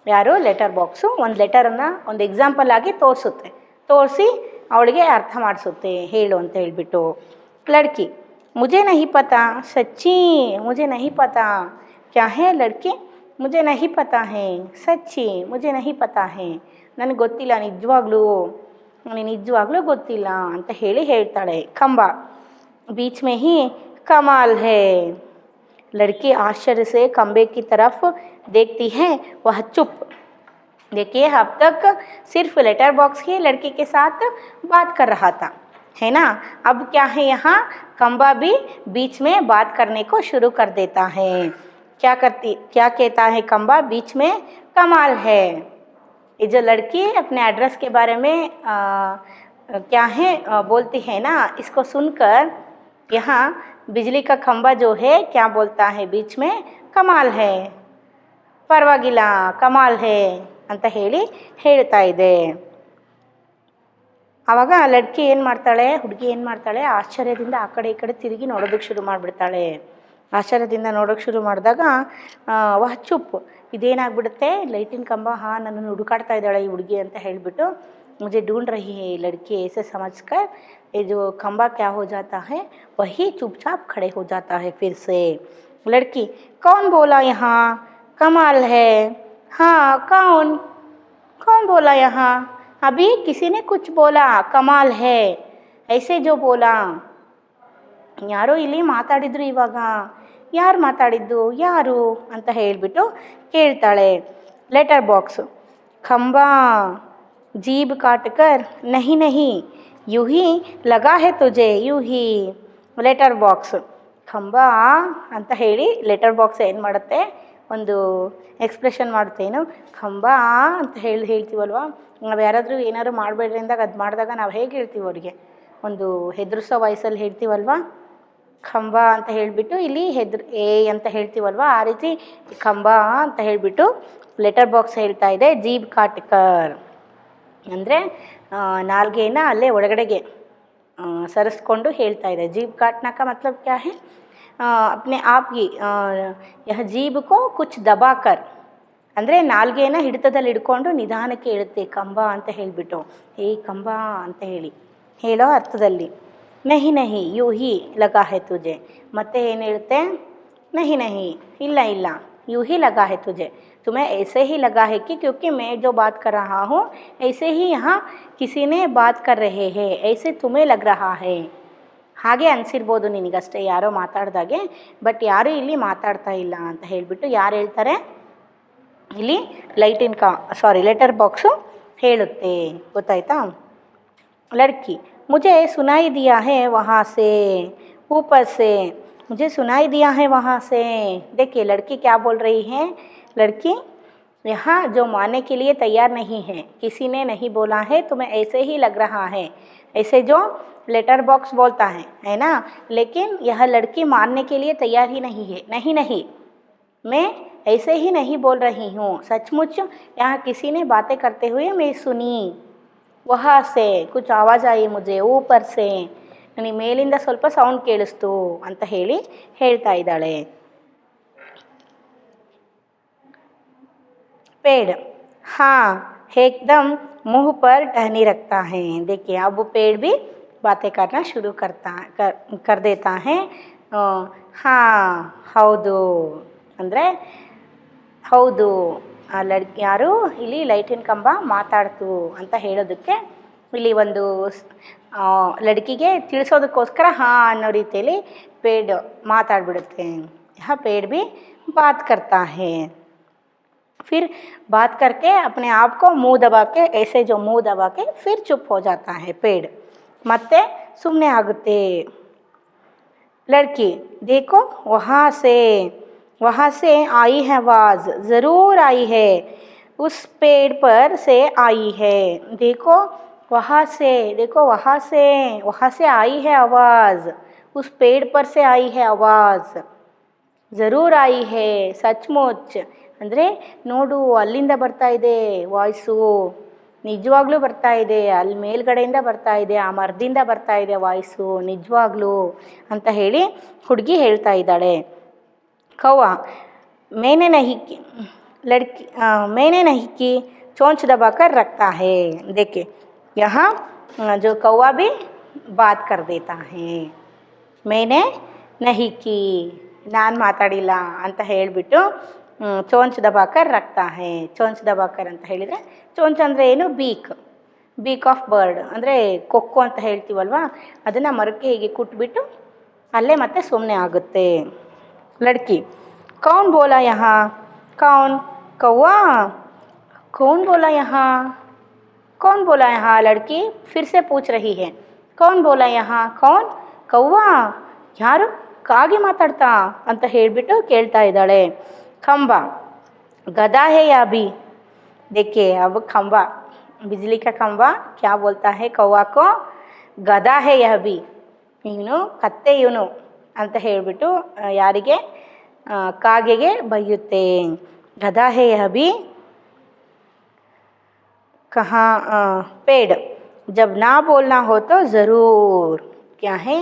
ಯಾರು ಲೆಟರ್ ಬಾಕ್ಸು ಒಂದು ಲೆಟರನ್ನು ಒಂದು ಎಕ್ಸಾಂಪಲ್ ಆಗಿ ತೋರಿಸಿ ಅವಳಿಗೆ ಅರ್ಥ ಮಾಡಿಸುತ್ತೆ, ಹೇಳು ಅಂತ ಹೇಳಿಬಿಟ್ಟು। लड़की मुझे नहीं पता, सच्ची मुझे नहीं पता, क्या है लड़की, मुझे नहीं पता है, सच्ची मुझे नहीं पता है, ನನಗೆ ಗೊತ್ತಿಲ್ಲ ನಿಜವಾಗ್ಲೂ, ನನಗೆ ನಿಜವಾಗ್ಲೂ ಗೊತ್ತಿಲ್ಲ ಅಂತ ಹೇಳ್ತಾಳೆ। ಕಂಬ बीच में ही कमाल है। लड़की आश्चर्य से खंबे की तरफ देखती है, वह चुप। देखिए अब तक सिर्फ लेटर बॉक्स ही लड़की के साथ बात कर रहा था, है ना, अब क्या है यहाँ खंबा भी बीच में बात करने को शुरू कर देता है। क्या कहता है खंबा बीच में, कमाल है। ये जो लड़की अपने एड्रेस के बारे में क्या है बोलती है ना, इसको सुनकर यहाँ बिजली का खंबा जो है क्या बोलता है बीच में, कमाल है, ಪರವಾಗಿಲ್ಲ ಕಮಾಲ್ ಹೇ ಅಂತ ಹೇಳ್ತಾ ಇದೆ। ಆವಾಗ ಲಡ್ಕಿ ಏನು ಮಾಡ್ತಾಳೆ, ಹುಡುಗಿ ಏನು ಮಾಡ್ತಾಳೆ, ಆಶ್ಚರ್ಯದಿಂದ ಆ ಕಡೆ ಈ ಕಡೆ ತಿರುಗಿ ನೋಡೋದಕ್ಕೆ ಶುರು ಮಾಡಿಬಿಡ್ತಾಳೆ। ಆಶ್ಚರ್ಯದಿಂದ ನೋಡೋಕ್ಕೆ ಶುರು ಮಾಡಿದಾಗ ವಾಹ್ ಚುಪ್, ಇದೇನಾಗ್ಬಿಡುತ್ತೆ, ಲೈಟಿನ ಕಂಬ ನನ್ನನ್ನು ಹುಡುಕಾಡ್ತಾ ಇದ್ದಾಳೆ ಈ ಹುಡುಗಿ ಅಂತ ಹೇಳಿಬಿಟ್ಟು, मुझे ढूंढ रही है लड़की, ऐसे समझकर ये जो खंबा क्या हो जाता है, वही चुपचाप खड़े हो जाता है फिर से। लड़की कौन बोला यहाँ, कमाल है, हाँ कौन बोला यहाँ, अभी किसी ने कुछ बोला, कमाल है, ऐसे जो बोला, ಯಾರೋ ಇಲ್ಲಿ ಮಾತಾಡಿದ್ರು ಇವಾಗ, ಯಾರು ಮಾತಾಡಿದ್ದು, ಯಾರು ಅಂತ ಹೇಳಿಬಿಟ್ಟು ಕೇಳ್ತಾಳೆ। ಲೆಟರ್ ಬಾಕ್ಸು खंबा जीभ काट कर, नहीं नहीं यूं ही लगा है तुझे, यूं ही। ಲೆಟರ್ ಬಾಕ್ಸ್ ಕಂಬ ಅಂತ ಹೇಳಿ ಲೆಟರ್ ಬಾಕ್ಸ್ ಏನು ಮಾಡುತ್ತೆ, ಒಂದು ಎಕ್ಸ್ಪ್ರೆಷನ್ ಮಾಡುತ್ತೇನು, ಕಂಬ ಅಂತ ಹೇಳ್ತೀವಲ್ವ, ನಾವು ಯಾರಾದರೂ ಏನಾದ್ರು ಮಾಡಬೇಡ್ರಿ ಅಂದಾಗ ಅದು ಮಾಡಿದಾಗ ನಾವು ಹೇಗೆ ಹೇಳ್ತೀವಿ ಅವರಿಗೆ, ಒಂದು ಹೆದರಿಸೋ ವಯಸ್ಸಲ್ಲಿ ಹೇಳ್ತೀವಲ್ವ, ಕಂಬ ಅಂತ ಹೇಳಿಬಿಟ್ಟು ಇಲ್ಲಿ ಅಂತ ಹೇಳ್ತೀವಲ್ವ, ಆ ರೀತಿ ಕಂಬ ಅಂತ ಹೇಳಿಬಿಟ್ಟು ಲೆಟರ್ ಬಾಕ್ಸ್ ಹೇಳ್ತಾ ಇದೆ। ಜೀಬ್ ಕಾಟ್ಕರ್ ಅಂದರೆ ನಾಲ್ಗೆನ ಅಲ್ಲೇ ಒಳಗಡೆಗೆ ಸರಿಸ್ಕೊಂಡು ಹೇಳ್ತಾ ಇದೆ। जीभ काटना का मतलब क्या है, अपने आप ही यह जीभ को कुछ दबाकर, ಅಂದರೆ ನಾಲ್ಗೆನ ಹಿಡಿತದಲ್ಲಿ ಹಿಡ್ಕೊಂಡು ನಿಧಾನಕ್ಕೆ ಹೇಳುತ್ತೆ ಕಂಬ ಅಂತ ಹೇಳಿಬಿಟ್ಟು, ಕಂಬ ಅಂತ ಹೇಳೋ ಅರ್ಥದಲ್ಲಿ। नहीं नहीं यूं ही लगा है तुझे, ಮತ್ತೆ ಏನು ಹೇಳುತ್ತೆ, नहीं नहीं ಇಲ್ಲ यूं ही लगा है तुझे, तुम्हें ऐसे ही लगा है कि क्योंकि मैं जो बात कर रहा हूँ ऐसे ही यहाँ किसी ने बात कर रहे हैं, ऐसे तुम्हें लग रहा है। ಹಾಗೆ ಅನಿಸಿರ್ಬೋದು ನಿನಗಷ್ಟೇ ಯಾರೋ ಮಾತಾಡ್ದಾಗೆ, ಬಟ್ ಯಾರೂ ಇಲ್ಲಿ ಮಾತಾಡ್ತಾ ಇಲ್ಲ ಅಂತ ಹೇಳಿಬಿಟ್ಟು ಯಾರು ಹೇಳ್ತಾರೆ, ಇಲ್ಲಿ ಲೆಟರ್ ಬಾಕ್ಸು ಹೇಳುತ್ತೆ. ಗೊತ್ತಾಯ್ತಾ? लड़की मुझे सुनाई दिया है वहाँ से, ऊपर से मुझे सुनाई दिया है वहाँ से. देखिए लड़की क्या बोल रही है. लड़की यहाँ जो मानने के लिए तैयार नहीं है, किसी ने नहीं बोला है, तुम्हें ऐसे ही लग रहा है, ऐसे जो लेटर बॉक्स बोलता है ना, लेकिन यह लड़की मानने के लिए तैयार ही नहीं है. नहीं, मैं ऐसे ही नहीं बोल रही हूँ, सचमुच यहाँ किसी ने बातें करते हुए मैं सुनी. वहाँ से कुछ आवाज़ आई मुझे, ऊपर से ನನಗೆ ಮೇಲಿಂದ ಸ್ವಲ್ಪ ಸೌಂಡ್ ಕೇಳಿಸ್ತು ಅಂತ ಹೇಳ್ತಾ ಇದ್ದಾಳೆ. पेड़ हाँ एकदम मुंह पर टहनी रखता है. देखिए अब पेड़ भी बातें करना शुरू कर देता है. हाँ ಹೌದು ಅಂದರೆ ಹೌದು, ಆ ಯಾರು ಇಲ್ಲಿ ಲೈಟಿನ ಕಂಬ ಮಾತಾಡ್ತು ಅಂತ ಹೇಳೋದಕ್ಕೆ ಇಲ್ಲಿ ಒಂದು ಲಡ್ಕಿಗೆ ತಿಳಿಸೋದಕ್ಕೋಸ್ಕರ ಹಾಂ ಅನ್ನೋ ರೀತಿಯಲ್ಲಿ ಪೇಡ್ ಮಾತಾಡ್ಬಿಡುತ್ತೆ. ಯಹ पेड़ भी बात करता है. फिर बात करके अपने आप को मुंह दबा के, ऐसे जो मुंह दबा के फिर चुप हो जाता है पेड़. ಮತ್ತೆ ಸುಮ್ಮನೆ ಆಗುತ್ತೆ. लड़की देखो वहाँ से आई है आवाज़, ज़रूर आई है, उस पेड़ पर से आई है. देखो वहाँ से आई है आवाज़, उस पेड़ पर से आई है आवाज़, ज़रूर आई है, सचमुच ಅಂದರೆ ನೋಡು ಅಲ್ಲಿಂದ ಬರ್ತಾ ಇದೆ ವಾಯ್ಸು, ನಿಜವಾಗ್ಲೂ ಬರ್ತಾ ಇದೆ, ಅಲ್ಲಿ ಮೇಲ್ಗಡೆಯಿಂದ ಬರ್ತಾ ಇದೆ, ಆ ಮರದಿಂದ ಬರ್ತಾ ಇದೆ ವಾಯ್ಸು ನಿಜವಾಗ್ಲೂ ಅಂತ ಹೇಳಿ ಹುಡುಗಿ ಹೇಳ್ತಾ ಇದ್ದಾಳೆ. कौवा मैंने नहीं की चोंच दबाकर रखता है. देखिए यहाँ जो कौवा भी बात कर देता है. मैंने नहीं की ನಾನು ಮಾತಾಡಿಲ್ಲ ಅಂತ ಹೇಳಿಬಿಟ್ಟು ಚೋಂಚ್ ದಬಾಕರ್ ರಕ್ತಾ ಹೇ. ಚೋಂಚ್ ದಬಾಕರ್ ಅಂತ ಹೇಳಿದರೆ, ಚೋಂಚ್ ಅಂದರೆ ಏನು, ಬೀಕ್ ಆಫ್ ಬರ್ಡ್ ಅಂದರೆ ಕೊಕ್ಕು ಅಂತ ಹೇಳ್ತೀವಲ್ವ, ಅದನ್ನು ಮರಕ್ಕೆ ಹೀಗೆ ಕುಟ್ಬಿಟ್ಟು ಅಲ್ಲೇ ಮತ್ತೆ ಸುಮ್ಮನೆ ಆಗುತ್ತೆ. लड़की कौन बोला यहाँ, कौन कौवा, कौन बोला यहाँ. लड़की फिर से पूछ रही है, कौन बोला यहाँ, कौन कौवा, ಯಾರು ಕಾಗೆ ಮಾತಾಡ್ತಾ ಅಂತ ಹೇಳಿಬಿಟ್ಟು ಕೇಳ್ತಾ ಇದ್ದಾಳೆ. खंबा गधा है या भी. देखिए अब खंबा, बिजली का खंबा क्या बोलता है कौवा को, गधा है यह भी, ಇವನು ಕತ್ತೆ ಇವನು ಅಂತ ಹೇಳಿಬಿಟ್ಟು ಯಾರಿಗೆ, ಕಾಗೆಗೆ ಬೈಯುತ್ತೆ. गधा है यह भी. कहाँ पेड़ जब ना बोलना हो तो ज़रूर. क्या है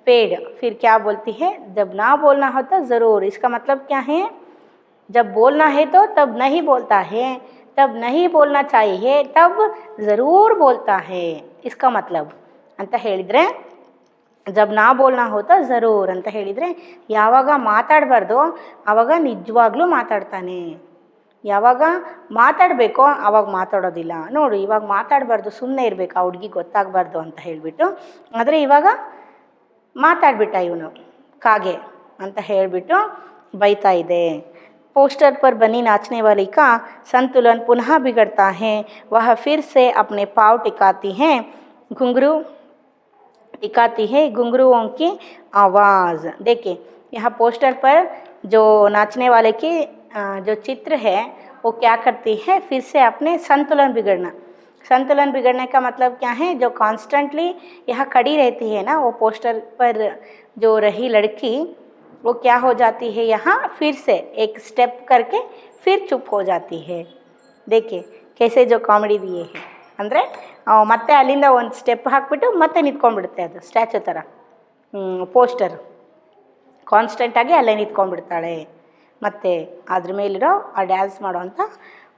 पेड़, फिर क्या बोलती है, जब ना बोलना हो तो ज़रूर. इसका मतलब क्या है, जब बोलना है तो तब नहीं बोलता है, तब नहीं बोलना चाहिए तब ज़रूर बोलता है. इसका मतलब ಅಂತ ಹೇಳಿದರೆ, ಜಬ್ ನಾ ಬೋಲ್ನಾ ಹೋತ ಝರೂರ್ ಅಂತ ಹೇಳಿದರೆ, ಯಾವಾಗ ಮಾತಾಡಬಾರ್ದು ಆವಾಗ ನಿಜವಾಗ್ಲೂ ಮಾತಾಡ್ತಾನೆ, ಯಾವಾಗ ಮಾತಾಡಬೇಕೋ ಆವಾಗ ಮಾತಾಡೋದಿಲ್ಲ. ನೋಡು ಇವಾಗ ಮಾತಾಡಬಾರ್ದು, ಸುಮ್ಮನೆ ಇರಬೇಕು, ಆ ಹುಡುಗಿ ಗೊತ್ತಾಗಬಾರ್ದು ಅಂತ ಹೇಳಿಬಿಟ್ಟು, ಆದರೆ ಇವಾಗ ಮಾತಾಡ್ಬಿಟ್ಟ ಇವನು ಕಾಗೆ ಅಂತ ಹೇಳಿಬಿಟ್ಟು ಬೈತಾ ಇದೆ. पोस्टर पर बनी नाचने वाली का संतुलन पुनः बिगड़ता है. वह फिर से अपने पाँव टिकाती है, घुंघरुओं की आवाज़. देखिए यहाँ पोस्टर पर जो नाचने वाले की जो चित्र है वो क्या करती है, फिर से अपने संतुलन बिगड़ने का मतलब क्या है, जो कॉन्स्टेंटली यहाँ खड़ी रहती है ना, वो पोस्टर पर जो रही लड़की वो क्या हो जाती है, यहाँ फिर से एक स्टेप करके फिर चुप हो जाती है. देखिए कैसे जो कॉमेडी दिए है, ಅಂದರೆ ಮತ್ತೆ ಅಲ್ಲಿಂದ ಒಂದು ಸ್ಟೆಪ್ ಹಾಕಿಬಿಟ್ಟು ಮತ್ತೆ ನಿಂತ್ಕೊಂಡ್ಬಿಡುತ್ತೆ, ಅದು ಸ್ಟ್ಯಾಚು ಥರ ಪೋಸ್ಟರ್ ಕಾನ್ಸ್ಟೆಂಟಾಗಿ ಅಲ್ಲೇ ನಿಂತ್ಕೊಂಡ್ಬಿಡ್ತಾಳೆ. ಮತ್ತು ಅದ್ರ ಮೇಲಿರೋ ಆ ಡ್ಯಾನ್ಸ್ ಮಾಡೋವಂಥ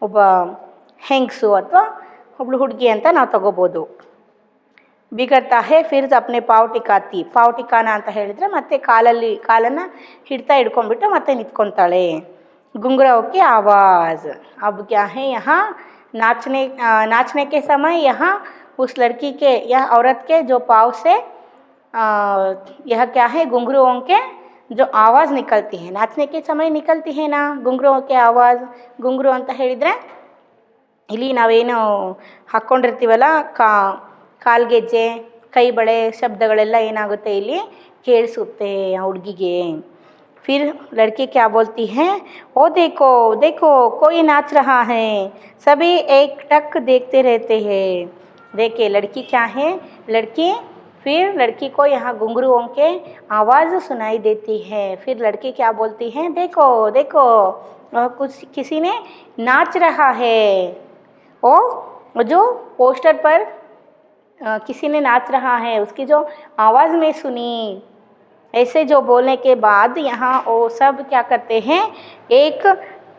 ಒಬ್ಬ ಹೆಂಗಸು ಅಥವಾ ಒಬ್ಳು ಹುಡುಗಿ ಅಂತ ನಾವು ತಗೋಬೋದು. ಬಿಗಡ್ತಾ ಹೇ ಫಿರ್ ಅಪ್ನೆ ಪಾವ್ ಟಿಕಾನ ಅಂತ ಹೇಳಿದರೆ ಮತ್ತೆ ಕಾಲನ್ನು ಹಿಡ್ಕೊಂಡ್ಬಿಟ್ಟು ಮತ್ತೆ ನಿಂತ್ಕೊತಾಳೆ. घुंघराओं की आवाज़. अब क्या है यहाँ, नाचने के समय यहाँ उस लड़की के या औरत के जो पाँव से यह क्या है, घुंघरुओं के जो आवाज़ निकलती है, नाचने के समय निकलती है ना घुंघरुओं के आवाज़. घುಂಘರು ಅಂತ ಹೇಳಿದರೆ ಇಲ್ಲಿ ನಾವೇನು ಹಾಕ್ಕೊಂಡಿರ್ತೀವಲ್ಲ ಕಾಲ್ಗೆಜ್ಜೆ, ಕೈ ಬಳೆ ಶಬ್ದಗಳೆಲ್ಲ ಏನಾಗುತ್ತೆ ಇಲ್ಲಿ ಕೇಳಿಸುತ್ತೆ ಆ ಹುಡುಗಿಗೆ. फिर लड़की क्या बोलती है, ओ देखो देखो कोई नाच रहा है. सभी एक टक देखते रहते हैं. देखिए लड़की क्या है, लड़की फिर लड़की को यहाँ घुंघरुओं के आवाज़ सुनाई देती है. फिर लड़की क्या बोलती है, देखो देखो कुछ किसी ने नाच रहा है. ओ जो पोस्टर पर किसी ने नाच रहा है उसकी जो आवाज़ में सुनी. ऐसे जो बोलने के बाद यहाँ वो सब क्या करते हैं, एक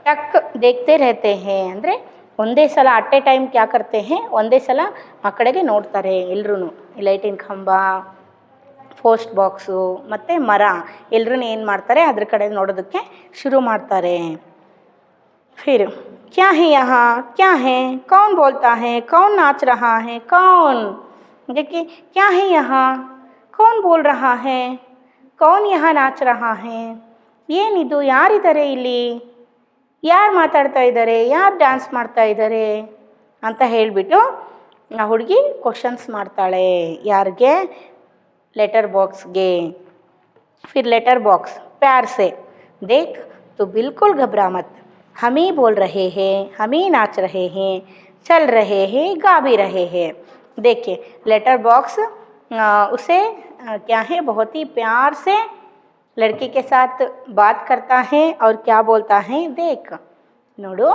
टक देखते रहते हैं. ಅಂದರೆ ಒಂದೇ ಸಲ ಅಟ್ ಎ ಟೈಮ್ ಕ್ಯಾ ಕರ್ತೆ ಹೇ, ಒಂದೇ ಸಲ ಆ ಕಡೆಗೆ ನೋಡ್ತಾರೆ ಎಲ್ಲರೂ. ಲೈಟಿನ ಕಂಬ, ಪೋಸ್ಟ್ ಬಾಕ್ಸು ಮತ್ತು ಮರ ಎಲ್ಲರೂ ಏನು ಮಾಡ್ತಾರೆ ಅದ್ರ ಕಡೆ ನೋಡೋದಕ್ಕೆ ಶುರು ಮಾಡ್ತಾರೆ. फिर क्या है यहाँ, क्या है, कौन बोलता है, कौन नाच रहा है, कौन. देखिए क्या है यहाँ, कौन बोल रहा है, कौन यहाँ नाच रहा है. ಏನಿದು, ಯಾರಿದ್ದಾರೆ ಇಲ್ಲಿ, ಯಾರು ಮಾತಾಡ್ತಾ ಇದ್ದಾರೆ, ಯಾರು ಡ್ಯಾನ್ಸ್ ಮಾಡ್ತಾ ಇದ್ದಾರೆ ಅಂತ ಹೇಳಿಬಿಟ್ಟು ಆ ಹುಡುಗಿ ಕ್ವಶನ್ಸ್ ಮಾಡ್ತಾಳೆ. ಯಾರಿಗೆ, ಲೆಟರ್ ಬಾಕ್ಸ್ಗೆ. फिर लेटर बॉक्स प्यार से, देख तो बिल्कुल घबरा मत, हम ही बोल रहे हैं, हम ही नाच रहे हैं, चल रहे हैं, गा भी रहे हैं. देखिए लेटर बॉक्स उसे क्या है, बहुत ही प्यार से लड़की के साथ बात करता है और क्या बोलता है, देख नोडो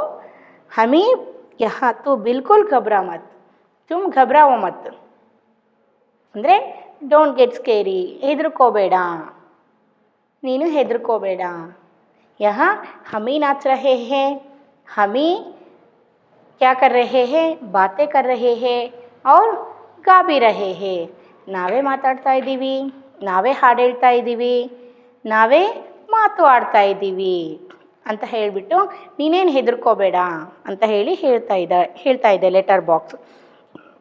हम ही यहाँ, तू बिल्कुल घबरा मत, तुम घबराओ मत. ಅಂದರೆ ಡೋಂಟ್ ಗೆಟ್ ಸ್ಕೇರಿ, ಹೆದರ್ಕೋಬೇಡ, ನೀನು ಹೆದರ್ಕೋಬೇಡ. यहाँ हम ही नाच रहे हैं, हम ही क्या कर रहे हैं, बातें कर रहे हैं और गा भी रहे हैं. ನಾವೇ ಮಾತಾಡ್ತಾ ಇದ್ದೀವಿ, ನಾವೇ ಹಾಡು ಹೇಳ್ತಾ ಇದ್ದೀವಿ, ನಾವೇ ಮಾತು ಆಡ್ತಾ ಇದ್ದೀವಿ ಅಂತ ಹೇಳಿಬಿಟ್ಟು ನೀನೇನು ಹೆದರ್ಕೋಬೇಡ ಅಂತ ಹೇಳಿ ಹೇಳ್ತಾ ಇದೆ ಲೆಟರ್ ಬಾಕ್ಸ್.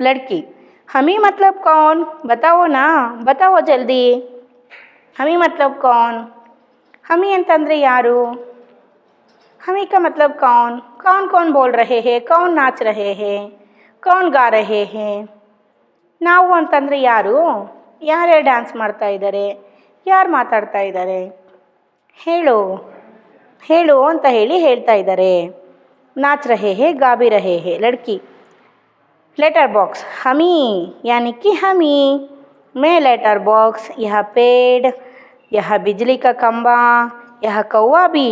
लड़की हम ही मतलब कौन, बताओ ना, बताओ जल्दी. हम ही मतलब कौन, हम ही ಅಂತಂದರೆ ಯಾರು, हम ही का मतलब कौन, कौन कौन बोल रहे हैं, कौन नाच रहे हैं, कौन गा रहे हैं. ನಾವು ಅಂತಂದರೆ ಯಾರು, ಯಾರ್ಯಾರು ಡ್ಯಾನ್ಸ್ ಮಾಡ್ತಾ ಇದ್ದಾರೆ, ಯಾರು ಮಾತಾಡ್ತಾ ಇದ್ದಾರೆ, ಹೇಳು ಹೇಳು ಅಂತ ಹೇಳಿ ಹೇಳ್ತಾ ಇದ್ದಾರೆ. नाच रहे हैं, गा भी रहे हैं. लड़की लेटर बॉक्स हम ही यानी कि हम ही, मैं लेटर बॉक्स, यह पेड़, यह बिजली का खंबा, यह कौवा भी,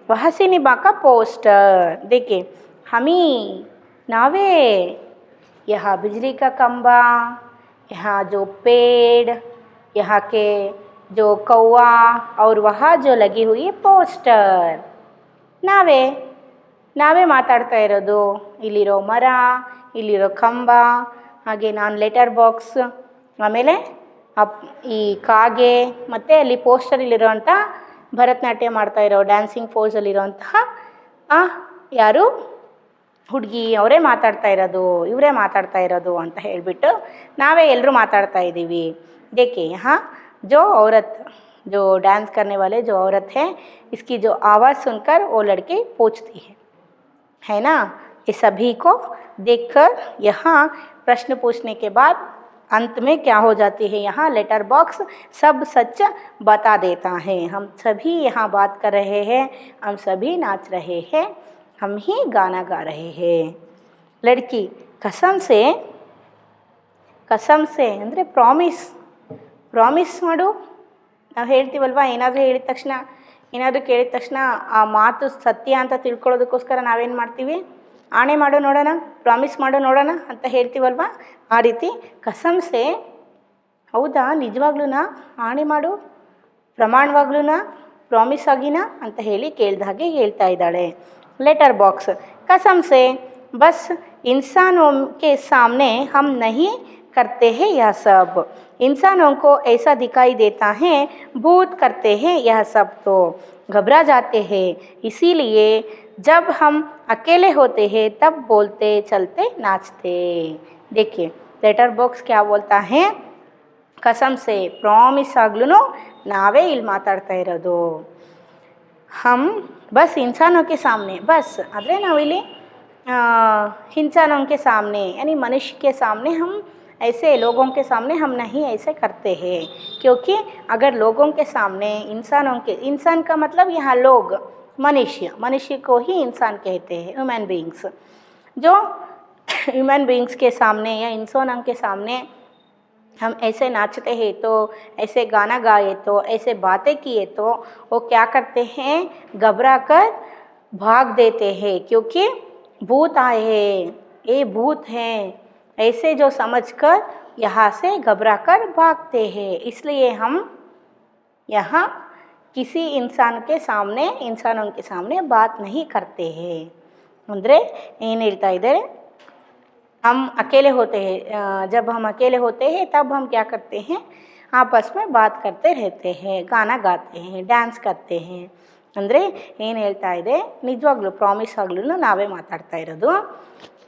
वह सिनेमा का पोस्टर. देखिए हम ही नावे, यह बिजली का खंबा, यहाँ जो पेड़, यहाँ के जो कौवा और वहाँ जो लगी हुई पोस्टर. ನಾವೇ ನಾವೇ ಮಾತಾಡ್ತಾ ಇರೋದು. ಇಲ್ಲಿರೋ ಮರ, ಇಲ್ಲಿರೋ ಕಂಬ, ಹಾಗೆ ನಾನು ಲೆಟರ್ ಬಾಕ್ಸ್, ಆಮೇಲೆ ಈ ಕಾಗೆ, ಮತ್ತು ಅಲ್ಲಿ ಪೋಸ್ಟರಲ್ಲಿರೋಂಥ ಭರತನಾಟ್ಯ ಮಾಡ್ತಾ ಇರೋ ಡ್ಯಾನ್ಸಿಂಗ್ ಪೋಸಲ್ಲಿರೋಂತಹ ಯಾರು ಹುಡುಗಿ, ಅವರೇ ಮಾತಾಡ್ತಾ ಇರೋದು, ಇವರೇ ಮಾತಾಡ್ತಾ ಇರೋದು ಅಂತ ಹೇಳಿಬಿಟ್ಟು ನಾವೇ ಎಲ್ಲರೂ ಮಾತಾಡ್ತಾ ಇದ್ದೀವಿ. देखिए यहाँ जो औरत, जो डांस करने वाले जो औरत है, इसकी जो आवाज़ सुनकर वो लड़की पूछती है ना. ये सभी को देखकर यहाँ प्रश्न पूछने के बाद अंत में क्या हो जाती है, यहाँ लेटर बॉक्स सब सच बता देता है. हम सभी यहाँ बात कर रहे हैं, हम सभी नाच रहे हैं, हम ही गाना गा रहे हैं. लड़की कसम से ಅಂದರೆ ಪ್ರಾಮಿಸ್ ಮಾಡು. ನಾವು ಹೇಳ್ತೀವಲ್ವ, ಏನಾದರೂ ಹೇಳಿದ ತಕ್ಷಣ, ಏನಾದರೂ ಕೇಳಿದ ತಕ್ಷಣ ಆ ಮಾತು ಸತ್ಯ ಅಂತ ತಿಳ್ಕೊಳ್ಳೋದಕ್ಕೋಸ್ಕರ ನಾವೇನು ಮಾಡ್ತೀವಿ, ಆಣೆ ಮಾಡು ನೋಡೋಣ, ಪ್ರಾಮಿಸ್ ಮಾಡು ನೋಡೋಣ ಅಂತ ಹೇಳ್ತೀವಲ್ವ. ಆ ರೀತಿ ಕಸಮ್ಸೆ, ಹೌದಾ ನಿಜವಾಗ್ಲೂನಾ, ಆಣೆ ಮಾಡು, ಪ್ರಮಾಣವಾಗ್ಲೂನಾ, ಪ್ರಾಮಿಸ್ ಆಗಿನಾ ಅಂತ ಹೇಳಿ ಕೇಳಿದ ಹಾಗೆ ಹೇಳ್ತಾ ಇದ್ದಾಳೆ. ಲೆಟರ್ ಬಾಕ್ಸ್ कसम से बस इंसानों के सामने हम नहीं करते हैं यह सब, इंसानों को ऐसा दिखाई देता है, भूत करते हैं यह सब तो घबरा जाते हैं, इसीलिए जब हम अकेले होते हैं तब बोलते चलते नाचते. देखिए लेटर बॉक्स क्या बोलता है, ಕಸಮ್ ಸೆ ಪ್ರಾಮಿಸ್ ಆಗ್ಲೂ ನಾವೇ ಇಲ್ಲಿ ಮಾತಾಡ್ತಾ ಇರೋದು. ಹಮ್ ಬಸ್ ಇನ್ಸಾನೋ ಕೆ ಸಾಮ್ನೆ ಬಸ್ ಆದರೆ ನಾವಿಲ್ಲಿ इंसानों के सामने यानी मनुष्य के सामने हम ऐसे लोगों के सामने हम नहीं ऐसे करते हैं, क्योंकि अगर लोगों के सामने इंसान का मतलब यहाँ लोग मनुष्य को ही इंसान कहते हैं, ह्यूमन बीइंग्स. जो ह्यूमन बीइंग्स के सामने या इंसानों के सामने हम ऐसे नाचते हैं तो, ऐसे गाना गाए तो, ऐसे बातें किए तो वो क्या करते हैं, घबरा कर भाग देते हैं, क्योंकि भूत आए हैं, ये भूत हैं ऐसे जो समझकर यहाँ से घबरा कर भागते हैं. इसलिए हम यहाँ किसी इंसानों के सामने बात नहीं करते हैं. ಅಂದರೆ ಏನು ಹೇಳ್ತಾ ಇದ್ದಾರೆ, हम अकेले होते हैं, जब हम अकेले होते हैं तब हम क्या करते हैं, आपस में बात करते रहते हैं, गाना गाते हैं, ಡ್ಯಾನ್ಸ್ करते हैं. ಅಂದರೆ ಏನು ಹೇಳ್ತಾ ಇದೆ, ನಿಜವಾಗ್ಲೂ ಪ್ರಾಮಿಸ್ ಆಗ್ಲೂ ನಾವೇ ಮಾತಾಡ್ತಾ ಇರೋದು.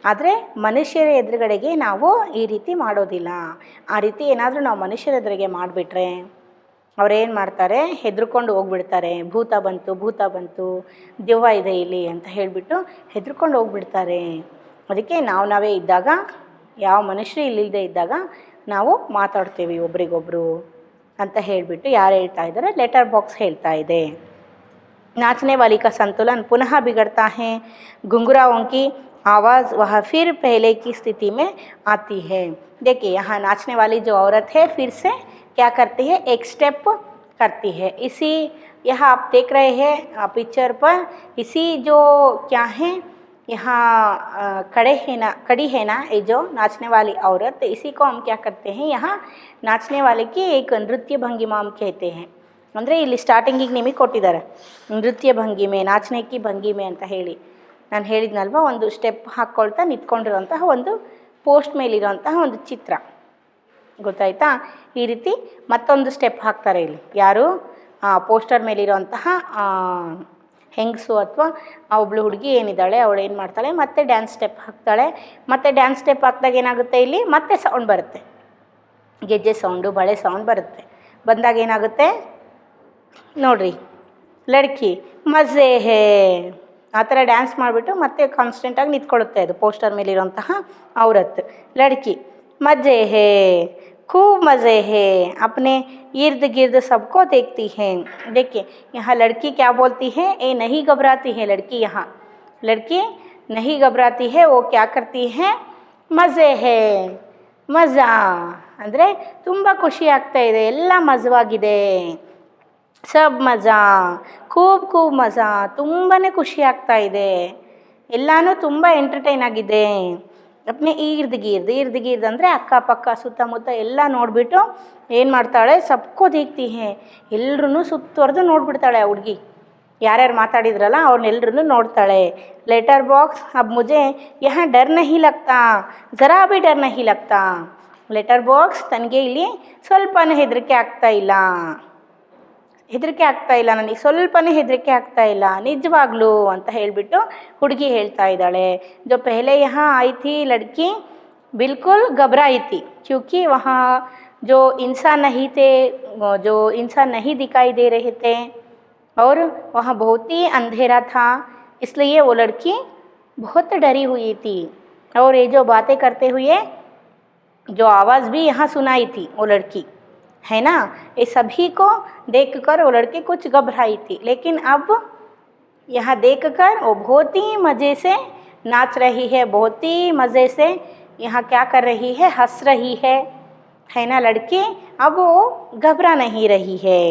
ಆದರೆ ಮನುಷ್ಯರ ಎದುರುಗಡೆಗೆ ನಾವು ಈ ರೀತಿ ಮಾಡೋದಿಲ್ಲ. ಆ ರೀತಿ ಏನಾದರೂ ನಾವು ಮನುಷ್ಯರ ಎದುರಿಗೆ ಮಾಡಿಬಿಟ್ರೆ ಅವ್ರೇನು ಮಾಡ್ತಾರೆ, ಹೆದರ್ಕೊಂಡು ಹೋಗ್ಬಿಡ್ತಾರೆ. ಭೂತ ಬಂತು ದೆವ್ವ ಇದೆ ಇಲ್ಲಿ ಅಂತ ಹೇಳಿಬಿಟ್ಟು ಹೆದರ್ಕೊಂಡು ಹೋಗ್ಬಿಡ್ತಾರೆ. ಅದಕ್ಕೆ ನಾವೇ ಇದ್ದಾಗ, ಯಾವ ಮನುಷ್ಯರು ಇಲ್ಲಿಲ್ಲದೆ ಇದ್ದಾಗ ನಾವು ಮಾತಾಡ್ತೇವೆ ಒಬ್ರಿಗೊಬ್ರು ಅಂತ ಹೇಳಿಬಿಟ್ಟು ಯಾರು ಹೇಳ್ತಾ ಇದ್ದಾರೆ, ಲೆಟರ್ ಬಾಕ್ಸ್ ಹೇಳ್ತಾ ಇದೆ. नाचने वाली का संतुलन पुनः बिगड़ता है, घुंघराओं की आवाज़ वह फिर पहले की स्थिति में आती है. देखिए यहाँ नाचने वाली जो औरत है फिर से क्या करती है, एक स्टेप करती है. इसी यहाँ आप देख रहे हैं पिक्चर पर, इसी जो क्या है यहाँ कड़ी है ना ये जो नाचने वाली औरत, इसी को हम क्या करते हैं, यहाँ नाचने वाले की एक नृत्य भंगिमा हम कहते हैं. ಅಂದರೆ ಇಲ್ಲಿ ಸ್ಟಾರ್ಟಿಂಗಿಗೆ ನಿಮಗೆ ಕೊಟ್ಟಿದ್ದಾರೆ ನೃತ್ಯ ಭಂಗಿಮೆ, ನಾಚನೇಕಿ ಭಂಗಿಮೆ ಅಂತ ಹೇಳಿ. ನಾನು ಹೇಳಿದ್ನಲ್ವ, ಒಂದು ಸ್ಟೆಪ್ ಹಾಕ್ಕೊಳ್ತಾ ನಿಂತ್ಕೊಂಡಿರೋಂತಹ ಒಂದು ಪೋಸ್ಟ್ ಮೇಲಿರೋಂತಹ ಒಂದು ಚಿತ್ರ ಗೊತ್ತಾಯ್ತಾ. ಈ ರೀತಿ ಮತ್ತೊಂದು ಸ್ಟೆಪ್ ಹಾಕ್ತಾರೆ ಇಲ್ಲಿ. ಯಾರು ಪೋಸ್ಟರ್ ಮೇಲಿರೋಂತಹ ಹೆಂಗಸು ಅಥವಾ ಒಬ್ಳು ಹುಡುಗಿ ಏನಿದ್ದಾಳೆ ಅವಳು ಏನು ಮಾಡ್ತಾಳೆ, ಮತ್ತೆ ಡ್ಯಾನ್ಸ್ ಸ್ಟೆಪ್ ಹಾಕ್ತಾಳೆ. ಮತ್ತೆ ಡ್ಯಾನ್ಸ್ ಸ್ಟೆಪ್ ಹಾಕಿದಾಗ ಏನಾಗುತ್ತೆ, ಇಲ್ಲಿ ಮತ್ತೆ ಸೌಂಡ್ ಬರುತ್ತೆ, ಗೆಜ್ಜೆ ಸೌಂಡು, ಬಳೆ ಸೌಂಡ್ ಬರುತ್ತೆ. ಬಂದಾಗ ಏನಾಗುತ್ತೆ ನೋಡ್ರಿ, ಲಡ್ಕಿ ಮಜೆ ಹೇ ಆ ಥರ ಡ್ಯಾನ್ಸ್ ಮಾಡಿಬಿಟ್ಟು ಮತ್ತೆ ಕಾನ್ಸ್ಟೆಂಟಾಗಿ ನಿಂತ್ಕೊಳ್ಳುತ್ತೆ ಅದು ಪೋಸ್ಟರ್ ಮೇಲಿರೋಂತಹ ಔರತ್. ಲಡ್ಕಿ ಮಜೆ ಹೇ, खूब मज़े है, अपने इर्द गिर्द सबको देखती है. देखिए यहाँ लड़की क्या बोलती है, ये नहीं घबराती है लड़की. यहाँ लड़की नहीं घबराती है, वो क्या करती है, मज़े है, ಮಜಾ ಅಂದರೆ ತುಂಬ ಖುಷಿ ಆಗ್ತಾ ಇದೆ, ಎಲ್ಲ ಮಜವಾಗಿದೆ. ಸಬ್ ಮಜಾ, ಖೂಬ್ ಮಜಾ, ತುಂಬಾ ಖುಷಿ ಆಗ್ತಾ ಇದೆ, ಎಲ್ಲನೂ ತುಂಬ ಎಂಟರ್ಟೈನ್ ಆಗಿದೆ. ಅಪ್ನೆ ಇರ್ದ್ ಗಿರ್ದ್ ಅಂದರೆ ಅಕ್ಕಪಕ್ಕ ಸುತ್ತಮುತ್ತ ಎಲ್ಲ ನೋಡಿಬಿಟ್ಟು ಏನು ಮಾಡ್ತಾಳೆ, ಸಬ್ಕೋ ದೇಖ್ತಿ ಹೇ, ಎಲ್ಲರೂ ಸುತ್ತುವರೆದು ನೋಡಿಬಿಡ್ತಾಳೆ ಆ ಹುಡುಗಿ. ಯಾರ್ಯಾರು ಮಾತಾಡಿದ್ರಲ್ಲ ಅವ್ರನ್ನೆಲ್ಲರೂ ನೋಡ್ತಾಳೆ. ಲೆಟರ್ ಬಾಕ್ಸ್ अब मुझे यहाँ डर नहीं लगता, ज़रा भी डर नहीं लगता. ಲೆಟರ್ ಬಾಕ್ಸ್ ತನಗೆ ಇಲ್ಲಿ ಸ್ವಲ್ಪನೂ ಹೆದರಿಕೆ ಆಗ್ತಾ ಇಲ್ಲ, ನನಗೆ ಸ್ವಲ್ಪನೇ ಹೆದರಿಕೆ ಆಗ್ತಾ ಇಲ್ಲ ನಿಜವಾಗ್ಲೂ ಅಂತ ಹೇಳಿಬಿಟ್ಟು ಹುಡುಗಿ ಹೇಳ್ತಾ ಇದ್ದಾಳೆ. जो पहले यहाँ आई थी लड़की बिल्कुल घबराई थी, क्योंकि वहाँ जो इंसान नहीं दिखाई दे रहे थे और वहाँ बहुत ही अंधेरा था, इसलिए वो लड़की बहुत डरी हुई थी. और ये जो बातें करते हुए जो आवाज़ भी यहाँ सुनाई थी वो लड़की है ना, ये सभी को देखकर वो लड़की कुछ घबराई थी. लेकिन अब यहाँ देखकर वो बहुत ही मज़े से नाच रही है, बहुत ही मज़े से यहाँ क्या कर रही है, हंस रही है ना लड़की. अब वो घबरा नहीं रही है.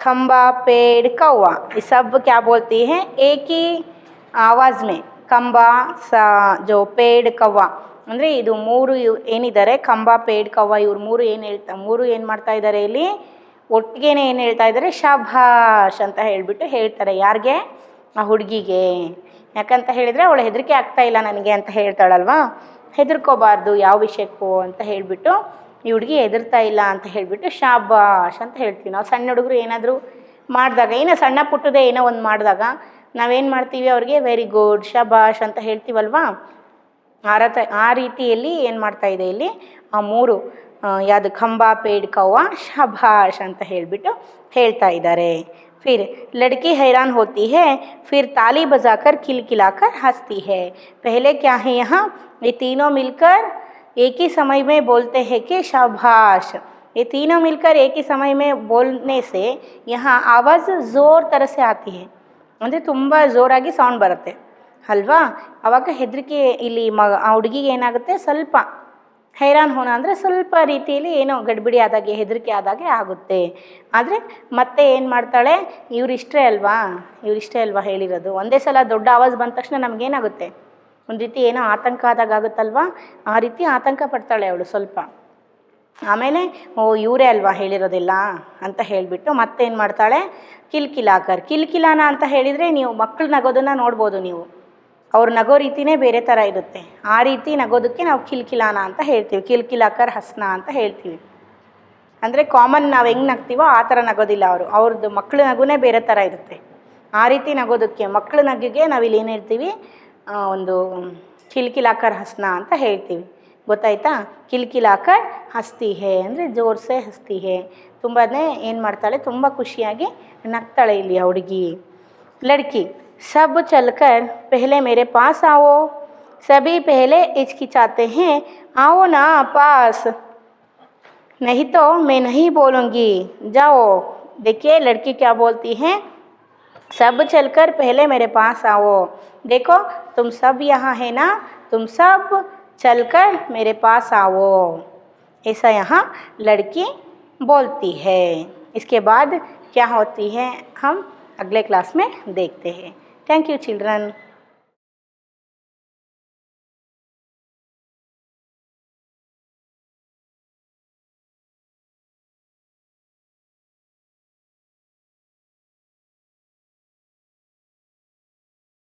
खम्बा, पेड़, कौवा, ये सब क्या बोलती हैं, एक ही आवाज़ में. ಕಂಬ जो ಪೇಡ್ ಕವ್ವ ಅಂದರೆ ಇದು ಮೂರು ಏನಿದ್ದಾರೆ, ಕಂಬ, ಪೇಡ್, ಕವ್ವ, ಇವ್ರು ಮೂರು ಏನು ಮಾಡ್ತಾ ಇದ್ದಾರೆ ಇಲ್ಲಿ ಒಟ್ಟಿಗೆ ಏನು ಹೇಳ್ತಾ ಇದ್ದಾರೆ, ಶಾಭಾಷ್ ಅಂತ ಹೇಳಿಬಿಟ್ಟು ಹೇಳ್ತಾರೆ. ಯಾರಿಗೆ, ಆ ಹುಡುಗಿಗೆ. ಯಾಕಂತ ಹೇಳಿದರೆ ಅವಳು ಹೆದರಿಕೆ ಆಗ್ತಾ ಇಲ್ಲ ನನಗೆ ಅಂತ ಹೇಳ್ತಾಳಲ್ವಾ, ಹೆದರ್ಕೋಬಾರ್ದು ಯಾವ ವಿಷಯಕ್ಕೂ ಅಂತ ಹೇಳಿಬಿಟ್ಟು ಈ ಹುಡುಗಿ ಹೆದರ್ತಾ ಇಲ್ಲ ಅಂತ ಹೇಳಿಬಿಟ್ಟು ಶಾಬಾಷ್ ಅಂತ ಹೇಳ್ತೀವಿ. ನಾವು ಸಣ್ಣ ಹುಡುಗರು ಏನಾದರೂ ಮಾಡಿದಾಗ, ಏನೋ ಸಣ್ಣ ಪುಟ್ಟದೇ ಏನೋ ಒಂದು ಮಾಡಿದಾಗ ನಾವೇನು ಮಾಡ್ತೀವಿ, ಅವ್ರಿಗೆ ವೆರಿ ಗುಡ್, ಶಬಾಷ್ ಅಂತ ಹೇಳ್ತೀವಲ್ವಾ. ಆ ರೀತಿಯಲ್ಲಿ ಏನು ಮಾಡ್ತಾ ಇದೆ ಇಲ್ಲಿ ಆ ಮೂರು ಯಾವುದು ಖಂಬ ಪೇಡ್ ಕವ್ವ ಶಭಾಷ್ ಅಂತ ಹೇಳಿಬಿಟ್ಟು ಹೇಳ್ತಾ ಇದ್ದಾರೆ. फिर लड़की हैरान होती है, फिर ताली बजाकर खिलखिलाकर हंसती है. पहले क्या है यहाँ, ये तीनों मिलकर एक ही समय में बोलते हैं कि शाबाश. ये तीनों मिलकर एक ही समय में बोलने से यहाँ आवाज़ ज़ोर तरह से आती है. ಅಂದರೆ ತುಂಬ ಜೋರಾಗಿ ಸೌಂಡ್ ಬರುತ್ತೆ ಅಲ್ವಾ. ಆವಾಗ ಹೆದರಿಕೆ ಇಲ್ಲಿ ಆ ಹುಡುಗಿಗೆ ಏನಾಗುತ್ತೆ, ಸ್ವಲ್ಪ ಹೈರಾನ್ ಹೋನ ಅಂದರೆ ಸ್ವಲ್ಪ ರೀತಿಯಲ್ಲಿ ಏನೋ ಗಡ್ಬಿಡಿ ಆದಾಗೆ ಹೆದರಿಕೆ ಆದಾಗೆ ಆಗುತ್ತೆ. ಆದರೆ ಮತ್ತೆ ಏನು ಮಾಡ್ತಾಳೆ, ಇವರಿಷ್ಟೇ ಅಲ್ವಾ ಹೇಳಿರೋದು. ಒಂದೇ ಸಲ ದೊಡ್ಡ ಆವಾಜ್ ಬಂದ ತಕ್ಷಣ ನಮಗೇನಾಗುತ್ತೆ, ಒಂದು ರೀತಿ ಏನೋ ಆತಂಕ ಆದಾಗ ಆಗುತ್ತಲ್ವ, ಆ ರೀತಿ ಆತಂಕ ಪಡ್ತಾಳೆ ಅವಳು ಸ್ವಲ್ಪ. ಆಮೇಲೆ ಇವರೇ ಅಲ್ವಾ ಹೇಳಿರೋದಿಲ್ಲ ಅಂತ ಹೇಳಿಬಿಟ್ಟು ಮತ್ತೇನು ಮಾಡ್ತಾಳೆ, ಕಿಲ್ಕಿಲಾನ ಅಂತ ಹೇಳಿದರೆ ನೀವು ಮಕ್ಕಳು ನಗೋದನ್ನು ನೋಡ್ಬೋದು. ನೀವು ಅವ್ರು ನಗೋ ರೀತಿಯೇ ಬೇರೆ ಥರ ಇರುತ್ತೆ. ಆ ರೀತಿ ನಗೋದಕ್ಕೆ ನಾವು ಕಿಲ್ಕಿಲಾನ ಅಂತ ಹೇಳ್ತೀವಿ, ಕಿಲ್ಕಿಲಾಕರ್ ಹಸ್ನ ಅಂತ ಹೇಳ್ತೀವಿ. ಅಂದರೆ ಕಾಮನ್ ನಾವು ಹೆಂಗೆ ನಗ್ತೀವೋ ಆ ಥರ ನಗೋದಿಲ್ಲ ಅವ್ರದ್ದು ಮಕ್ಕಳು ನಗುನೇ ಬೇರೆ ಥರ ಇರುತ್ತೆ. ಆ ರೀತಿ ನಗೋದಕ್ಕೆ ಮಕ್ಕಳು ನಗಿಗೆ ನಾವಿಲ್ಲಿ ಏನು ಹೇಳ್ತೀವಿ, ಒಂದು ಕಿಲ್ಕಿಲಾಕರ್ ಹಸ್ನ ಅಂತ ಹೇಳ್ತೀವಿ. ಗೊತ್ತಾಯ್ತಾ. ಕಿಲ್ಕಿಲಾಕರ್ ಹಸ್ತಿ ಹೇ ಅಂದರೆ ಜೋರ್ಸೆ ಹಸ್ತಿ ಹೇ, ತುಂಬಾ ಏನು ಮಾಡ್ತಾಳೆ, ತುಂಬ ಖುಷಿಯಾಗಿ ನಗ್ತಾಳೆ ಇಲ್ಲಿ ಆ ಹುಡುಗಿ. ಲಡ್ಕಿ सब चलकर पहले मेरे पास आओ. सभी पहले हिचकिचाते हैं, आओ ना पास, नहीं तो मैं नहीं बोलूँगी, जाओ. देखिए लड़की क्या बोलती है, सब चलकर पहले मेरे पास आओ. देखो तुम सब यहाँ है ना, तुम सब चलकर मेरे पास आओ, ऐसा यहाँ लड़की बोलती है. इसके बाद क्या होती है हम अगले क्लास में देखते हैं. Thank you children.